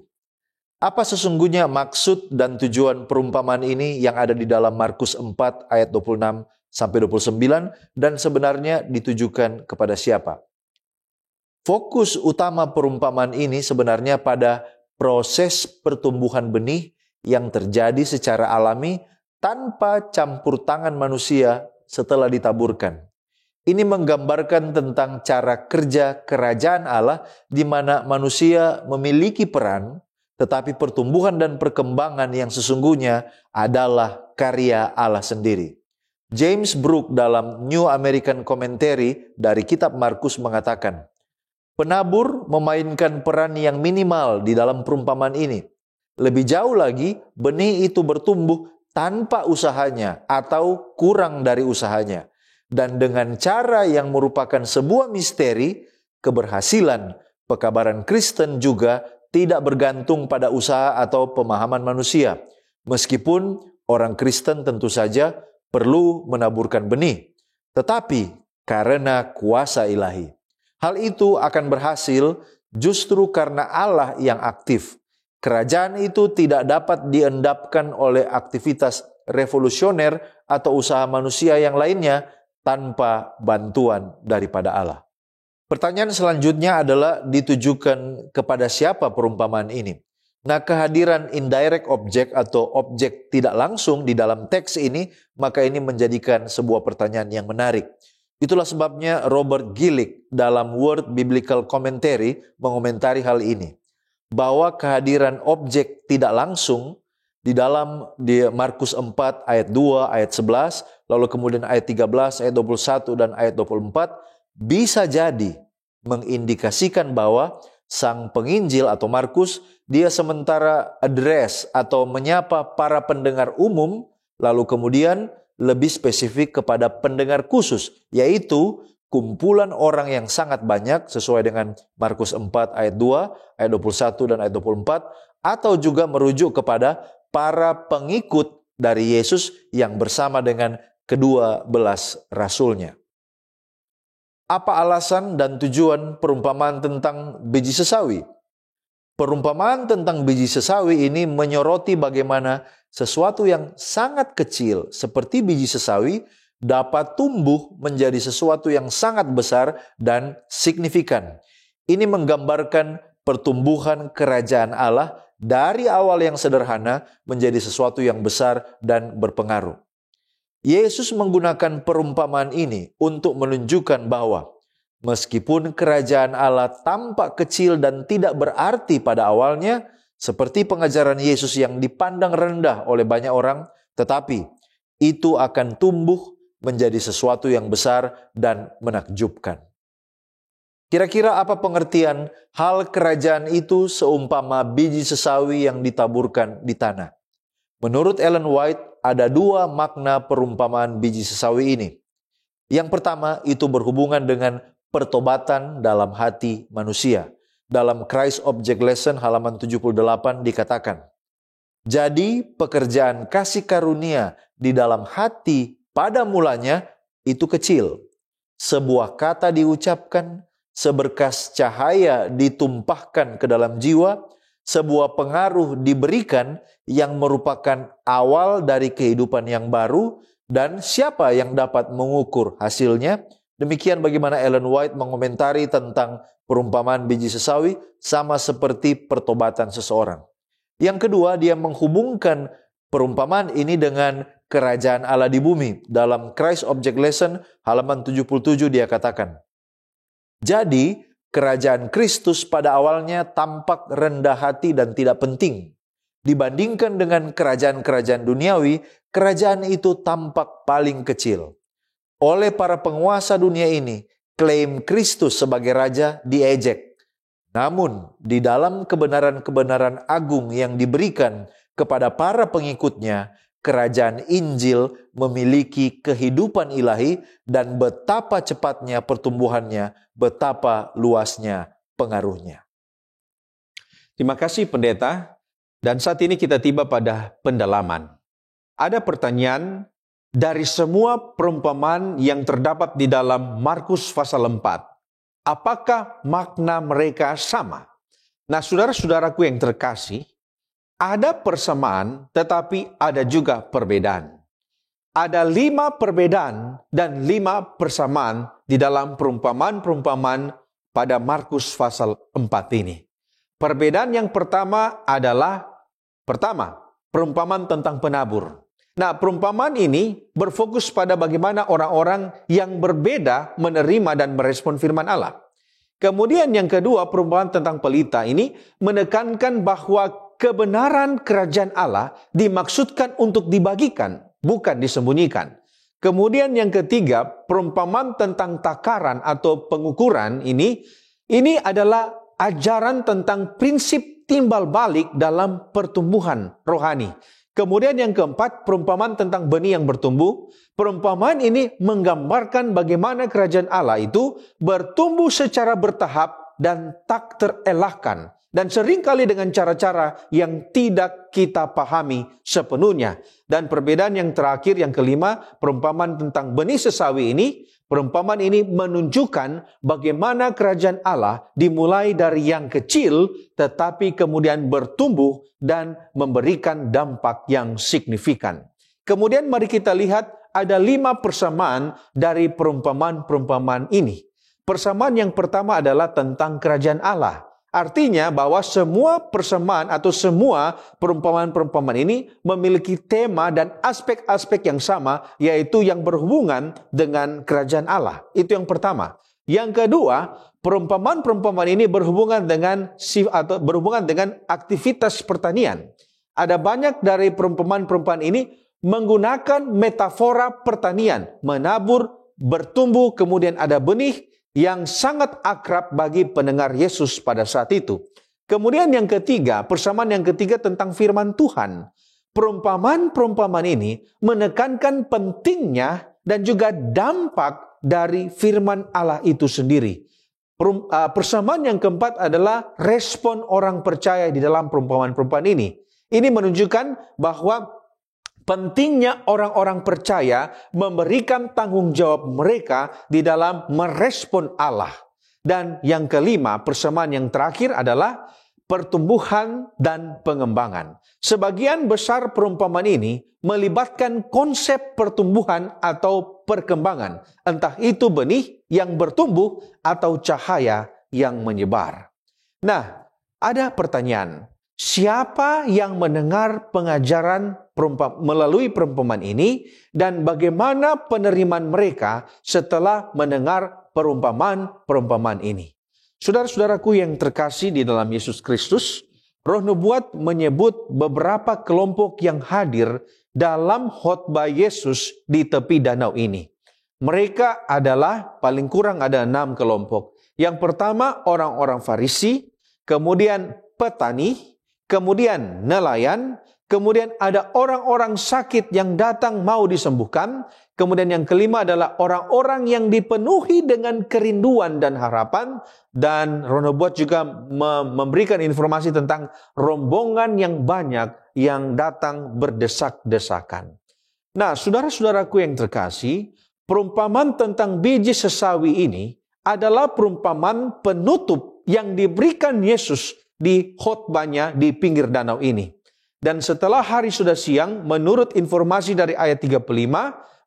Apa sesungguhnya maksud dan tujuan perumpamaan ini yang ada di dalam Markus 4 ayat 26 sampai 29 dan sebenarnya ditujukan kepada siapa? Fokus utama perumpamaan ini sebenarnya pada proses pertumbuhan benih yang terjadi secara alami tanpa campur tangan manusia setelah ditaburkan. Ini menggambarkan tentang cara kerja kerajaan Allah di mana manusia memiliki peran, tetapi pertumbuhan dan perkembangan yang sesungguhnya adalah karya Allah sendiri. James Brooke dalam New American Commentary dari kitab Markus mengatakan, penabur memainkan peran yang minimal di dalam perumpamaan ini. Lebih jauh lagi, benih itu bertumbuh tanpa usahanya atau kurang dari usahanya. Dan dengan cara yang merupakan sebuah misteri, keberhasilan pekabaran Kristen juga tidak bergantung pada usaha atau pemahaman manusia. Meskipun orang Kristen tentu saja perlu menaburkan benih, tetapi karena kuasa ilahi. Hal itu akan berhasil justru karena Allah yang aktif. Kerajaan itu tidak dapat diendapkan oleh aktivitas revolusioner atau usaha manusia yang lainnya tanpa bantuan daripada Allah. Pertanyaan selanjutnya adalah ditujukan kepada siapa perumpamaan ini? Nah, kehadiran indirect object atau objek tidak langsung di dalam teks ini, maka ini menjadikan sebuah pertanyaan yang menarik. Itulah sebabnya Robert Gillick dalam Word Biblical Commentary mengomentari hal ini. Bahwa kehadiran objek tidak langsung di Markus 4 ayat 2, ayat 11, lalu kemudian ayat 13, ayat 21, dan ayat 24, bisa jadi mengindikasikan bahwa sang penginjil atau Markus, dia sementara address atau menyapa para pendengar umum, lalu kemudian lebih spesifik kepada pendengar khusus, yaitu kumpulan orang yang sangat banyak sesuai dengan Markus 4 ayat 2, ayat 21, dan ayat 24, atau juga merujuk kepada para pengikut dari Yesus yang bersama dengan kedua belas rasulnya. Apa alasan dan tujuan perumpamaan tentang biji sesawi? Perumpamaan tentang biji sesawi ini menyoroti bagaimana sesuatu yang sangat kecil seperti biji sesawi dapat tumbuh menjadi sesuatu yang sangat besar dan signifikan. Ini menggambarkan pertumbuhan kerajaan Allah dari awal yang sederhana menjadi sesuatu yang besar dan berpengaruh. Yesus menggunakan perumpamaan ini untuk menunjukkan bahwa meskipun kerajaan Allah tampak kecil dan tidak berarti pada awalnya, seperti pengajaran Yesus yang dipandang rendah oleh banyak orang, tetapi itu akan tumbuh menjadi sesuatu yang besar dan menakjubkan. Kira-kira apa pengertian hal kerajaan itu seumpama biji sesawi yang ditaburkan di tanah? Menurut Ellen White, ada dua makna perumpamaan biji sesawi ini. Yang pertama, itu berhubungan dengan pertobatan dalam hati manusia. Dalam Christ Object Lesson halaman 78 dikatakan, jadi pekerjaan kasih karunia di dalam hati pada mulanya itu kecil. Sebuah kata diucapkan, seberkas cahaya ditumpahkan ke dalam jiwa, sebuah pengaruh diberikan yang merupakan awal dari kehidupan yang baru, dan siapa yang dapat mengukur hasilnya? Demikian bagaimana Ellen White mengomentari tentang perumpamaan biji sesawi sama seperti pertobatan seseorang. Yang kedua, dia menghubungkan perumpamaan ini dengan kerajaan Allah di bumi. Dalam Christ Object Lesson halaman 77 dia katakan, jadi kerajaan Kristus pada awalnya tampak rendah hati dan tidak penting. Dibandingkan dengan kerajaan-kerajaan duniawi, kerajaan itu tampak paling kecil. Oleh para penguasa dunia ini, klaim Kristus sebagai raja diejek. Namun, di dalam kebenaran-kebenaran agung yang diberikan kepada para pengikutnya, kerajaan Injil memiliki kehidupan ilahi dan betapa cepatnya pertumbuhannya, betapa luasnya pengaruhnya. Terima kasih pendeta. Dan saat ini kita tiba pada pendalaman. Ada pertanyaan dari semua perumpamaan yang terdapat di dalam Markus pasal 4. Apakah makna mereka sama? Nah, saudara-saudaraku yang terkasih, ada persamaan tetapi ada juga perbedaan. Ada 5 perbedaan dan 5 persamaan di dalam perumpamaan-perumpamaan pada Markus pasal 4 ini. Perbedaan yang pertama adalah, perumpamaan tentang penabur. Nah, perumpamaan ini berfokus pada bagaimana orang-orang yang berbeda menerima dan merespon firman Allah. Kemudian yang kedua, perumpamaan tentang pelita ini menekankan bahwa kebenaran kerajaan Allah dimaksudkan untuk dibagikan, bukan disembunyikan. Kemudian yang ketiga, perumpamaan tentang takaran atau pengukuran ini adalah ajaran tentang prinsip timbal balik dalam pertumbuhan rohani. Kemudian yang keempat, perumpamaan tentang benih yang bertumbuh. Perumpamaan ini menggambarkan bagaimana kerajaan Allah itu bertumbuh secara bertahap dan tak terelakkan. Dan seringkali dengan cara-cara yang tidak kita pahami sepenuhnya. Dan perbedaan yang terakhir, yang kelima, perumpamaan tentang benih sesawi ini, perumpamaan ini menunjukkan bagaimana kerajaan Allah dimulai dari yang kecil, tetapi kemudian bertumbuh dan memberikan dampak yang signifikan. Kemudian mari kita lihat ada 5 persamaan dari perumpamaan-perumpamaan ini. Persamaan yang pertama adalah tentang kerajaan Allah. Artinya bahwa semua persamaan atau semua perumpamaan-perumpamaan ini memiliki tema dan aspek-aspek yang sama, yaitu yang berhubungan dengan kerajaan Allah. Itu yang pertama. Yang kedua, perumpamaan-perumpamaan ini berhubungan dengan aktivitas pertanian. Ada banyak dari perumpamaan-perumpamaan ini menggunakan metafora pertanian, menabur, bertumbuh, kemudian ada benih, yang sangat akrab bagi pendengar Yesus pada saat itu. Kemudian yang ketiga, persamaan yang ketiga tentang firman Tuhan. Perumpamaan-perumpamaan ini menekankan pentingnya dan juga dampak dari firman Allah itu sendiri. Persamaan yang keempat adalah respon orang percaya di dalam perumpamaan-perumpamaan ini. Ini menunjukkan bahwa pentingnya orang-orang percaya memberikan tanggung jawab mereka di dalam merespon Allah. Dan yang kelima, persamaan yang terakhir adalah pertumbuhan dan pengembangan. Sebagian besar perumpamaan ini melibatkan konsep pertumbuhan atau perkembangan. Entah itu benih yang bertumbuh atau cahaya yang menyebar. Nah, ada pertanyaan. Siapa yang mendengar pengajaran melalui perumpamaan ini dan bagaimana penerimaan mereka setelah mendengar perumpamaan ini? Saudara-saudaraku yang terkasih di dalam Yesus Kristus, Roh Nubuat menyebut beberapa kelompok yang hadir dalam khotbah Yesus di tepi danau ini. Mereka adalah paling kurang ada 6 kelompok. Yang pertama orang-orang Farisi, kemudian petani, kemudian nelayan, kemudian ada orang-orang sakit yang datang mau disembuhkan, kemudian yang kelima adalah orang-orang yang dipenuhi dengan kerinduan dan harapan, dan Roh Nubuat juga memberikan informasi tentang rombongan yang banyak yang datang berdesak-desakan. Nah, saudara-saudaraku yang terkasih, perumpamaan tentang biji sesawi ini adalah perumpamaan penutup yang diberikan Yesus di khotbahnya di pinggir danau ini. Dan setelah hari sudah siang, menurut informasi dari ayat 35,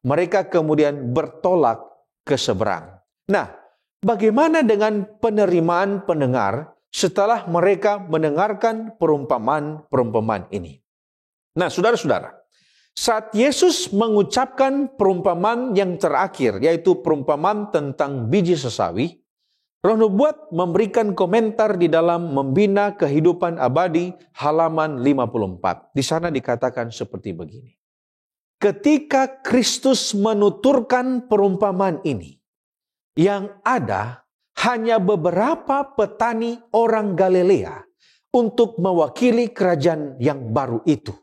mereka kemudian bertolak ke seberang. Nah, bagaimana dengan penerimaan pendengar setelah mereka mendengarkan perumpamaan ini? Nah, saudara-saudara, saat Yesus mengucapkan perumpamaan yang terakhir, yaitu perumpamaan tentang biji sesawi, Roh Nubuat memberikan komentar di dalam Membina Kehidupan Abadi halaman 54. Di sana dikatakan seperti begini. Ketika Kristus menuturkan perumpamaan ini, yang ada hanya beberapa petani orang Galilea untuk mewakili kerajaan yang baru itu.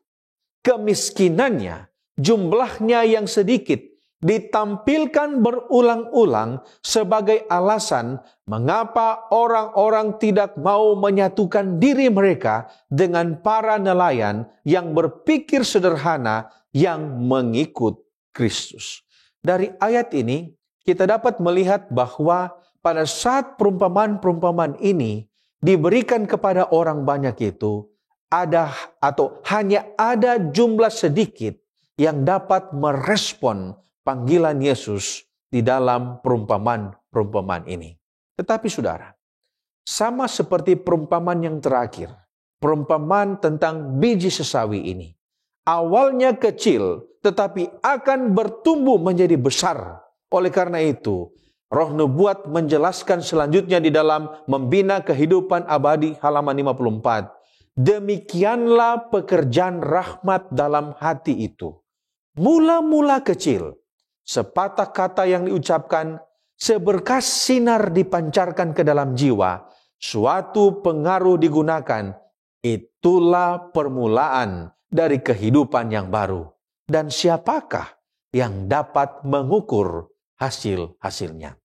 Kemiskinannya, jumlahnya yang sedikit, ditampilkan berulang-ulang sebagai alasan mengapa orang-orang tidak mau menyatukan diri mereka dengan para nelayan yang berpikir sederhana yang mengikut Kristus. Dari ayat ini, kita dapat melihat bahwa pada saat perumpamaan-perumpamaan ini diberikan kepada orang banyak itu, hanya ada jumlah sedikit yang dapat merespon panggilan Yesus di dalam perumpamaan ini. Tetapi saudara, sama seperti perumpamaan yang terakhir, perumpamaan tentang biji sesawi ini. Awalnya kecil, tetapi akan bertumbuh menjadi besar. Oleh karena itu, Roh Nubuat menjelaskan selanjutnya di dalam Membina Kehidupan Abadi halaman 54. Demikianlah pekerjaan rahmat dalam hati itu. Mula-mula kecil, sepatah kata yang diucapkan, seberkas sinar dipancarkan ke dalam jiwa, suatu pengaruh digunakan, itulah permulaan dari kehidupan yang baru. Dan siapakah yang dapat mengukur hasil-hasilnya?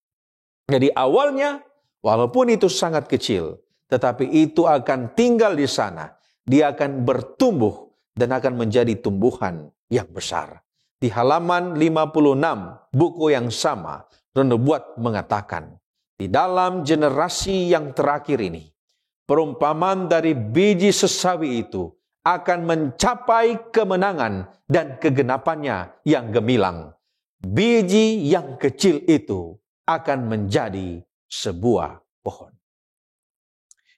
Jadi awalnya, walaupun itu sangat kecil, tetapi itu akan tinggal di sana. Dia akan bertumbuh dan akan menjadi tumbuhan yang besar. Di halaman 56, buku yang sama, Roh Nubuat mengatakan, di dalam generasi yang terakhir ini, perumpamaan dari biji sesawi itu akan mencapai kemenangan dan kegenapannya yang gemilang. Biji yang kecil itu akan menjadi sebuah pohon.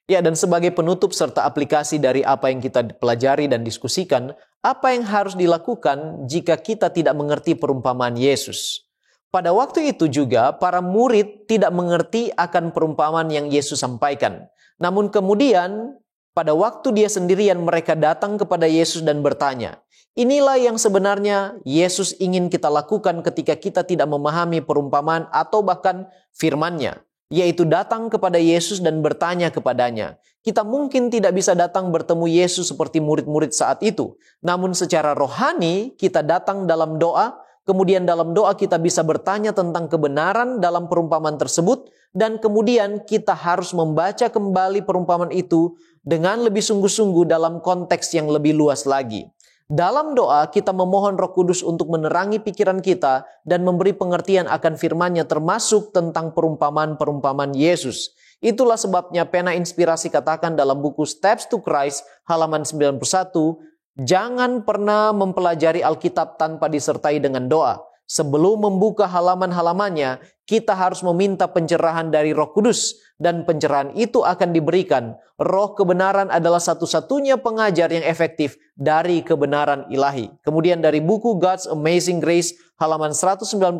Ya, dan sebagai penutup serta aplikasi dari apa yang kita pelajari dan diskusikan, apa yang harus dilakukan jika kita tidak mengerti perumpamaan Yesus? Pada waktu itu juga, para murid tidak mengerti akan perumpamaan yang Yesus sampaikan. Namun kemudian, pada waktu dia sendirian, mereka datang kepada Yesus dan bertanya, inilah yang sebenarnya Yesus ingin kita lakukan ketika kita tidak memahami perumpamaan atau bahkan firman-Nya, yaitu datang kepada Yesus dan bertanya kepadanya. Kita mungkin tidak bisa datang bertemu Yesus seperti murid-murid saat itu, namun secara rohani kita datang dalam doa, kemudian dalam doa kita bisa bertanya tentang kebenaran dalam perumpamaan tersebut, dan kemudian kita harus membaca kembali perumpamaan itu dengan lebih sungguh-sungguh dalam konteks yang lebih luas lagi. Dalam doa, kita memohon Roh Kudus untuk menerangi pikiran kita dan memberi pengertian akan firman-Nya termasuk tentang perumpamaan-perumpamaan Yesus. Itulah sebabnya pena inspirasi katakan dalam buku Steps to Christ halaman 91, jangan pernah mempelajari Alkitab tanpa disertai dengan doa. Sebelum membuka halaman-halamannya, kita harus meminta pencerahan dari Roh Kudus, dan pencerahan itu akan diberikan. Roh kebenaran adalah satu-satunya pengajar yang efektif dari kebenaran ilahi. Kemudian dari buku God's Amazing Grace halaman 199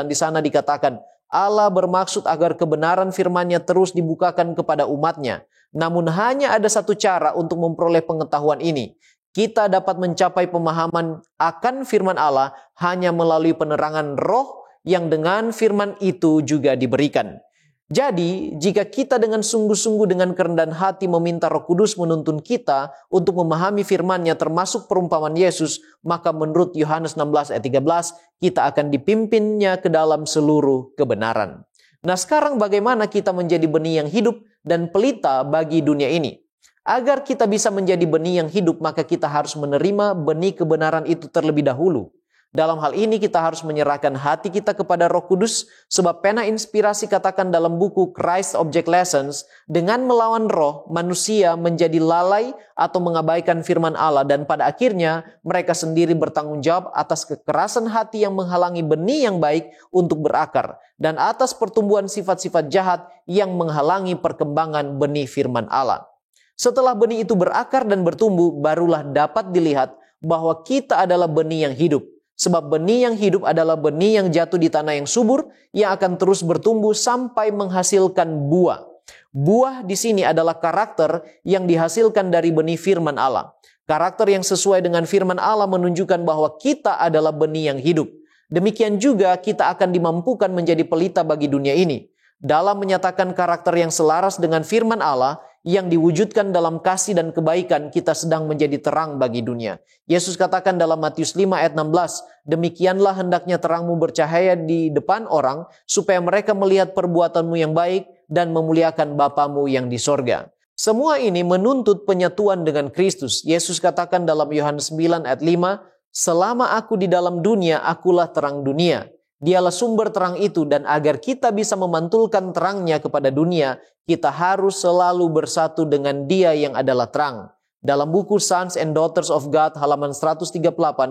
di sana dikatakan, Allah bermaksud agar kebenaran firman-Nya terus dibukakan kepada umat-Nya. Namun hanya ada satu cara untuk memperoleh pengetahuan ini. Kita dapat mencapai pemahaman akan firman Allah hanya melalui penerangan Roh yang dengan firman itu juga diberikan. Jadi, jika kita dengan sungguh-sungguh dengan kerendahan hati meminta Roh Kudus menuntun kita untuk memahami firman-Nya termasuk perumpamaan Yesus, maka menurut Yohanes 16 ayat 13, kita akan dipimpinnya ke dalam seluruh kebenaran. Nah, sekarang bagaimana kita menjadi benih yang hidup dan pelita bagi dunia ini? Agar kita bisa menjadi benih yang hidup, maka kita harus menerima benih kebenaran itu terlebih dahulu. Dalam hal ini kita harus menyerahkan hati kita kepada Roh Kudus, sebab pena inspirasi katakan dalam buku Christ Object Lessons, dengan melawan roh, manusia menjadi lalai atau mengabaikan firman Allah, dan pada akhirnya mereka sendiri bertanggung jawab atas kekerasan hati yang menghalangi benih yang baik untuk berakar, dan atas pertumbuhan sifat-sifat jahat yang menghalangi perkembangan benih firman Allah. Setelah benih itu berakar dan bertumbuh, barulah dapat dilihat bahwa kita adalah benih yang hidup. Sebab benih yang hidup adalah benih yang jatuh di tanah yang subur, yang akan terus bertumbuh sampai menghasilkan buah. Buah di sini adalah karakter yang dihasilkan dari benih firman Allah. Karakter yang sesuai dengan firman Allah menunjukkan bahwa kita adalah benih yang hidup. Demikian juga kita akan dimampukan menjadi pelita bagi dunia ini. Dalam menyatakan karakter yang selaras dengan firman Allah, yang diwujudkan dalam kasih dan kebaikan, kita sedang menjadi terang bagi dunia. Yesus katakan dalam Matius 5 ayat 16, demikianlah hendaknya terangmu bercahaya di depan orang, supaya mereka melihat perbuatanmu yang baik dan memuliakan Bapamu yang di sorga. Semua ini menuntut penyatuan dengan Kristus. Yesus katakan dalam Yohanes 9 ayat 5, selama aku di dalam dunia, akulah terang dunia. Dialah sumber terang itu, dan agar kita bisa memantulkan terangnya kepada dunia, kita harus selalu bersatu dengan Dia yang adalah terang. Dalam buku Sons and Daughters of God halaman 138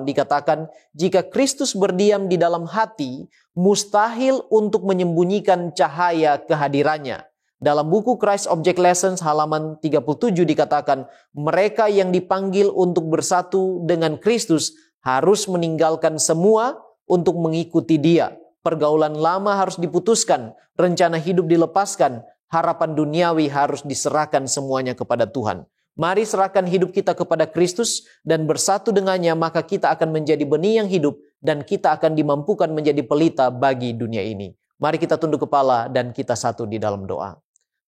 dikatakan, jika Kristus berdiam di dalam hati, mustahil untuk menyembunyikan cahaya kehadirannya. Dalam buku Christ Object Lessons halaman 37 dikatakan, mereka yang dipanggil untuk bersatu dengan Kristus harus meninggalkan semua untuk mengikuti Dia. Pergaulan lama harus diputuskan, rencana hidup dilepaskan, harapan duniawi harus diserahkan semuanya kepada Tuhan. Mari serahkan hidup kita kepada Kristus dan bersatu dengannya, maka kita akan menjadi benih yang hidup dan kita akan dimampukan menjadi pelita bagi dunia ini. Mari kita tunduk kepala dan kita satu di dalam doa.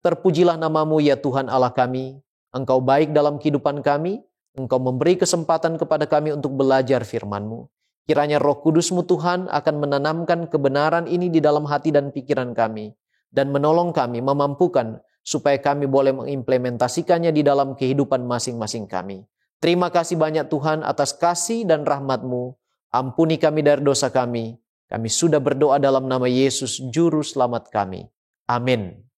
Terpujilah namamu ya Tuhan Allah kami. Engkau baik dalam kehidupan kami. Engkau memberi kesempatan kepada kami untuk belajar firman-Mu. Kiranya Roh Kudus-Mu Tuhan akan menanamkan kebenaran ini di dalam hati dan pikiran kami. Dan menolong kami, memampukan supaya kami boleh mengimplementasikannya di dalam kehidupan masing-masing kami. Terima kasih banyak Tuhan atas kasih dan rahmat-Mu. Ampuni kami dari dosa kami. Kami sudah berdoa dalam nama Yesus, Juru Selamat kami. Amin.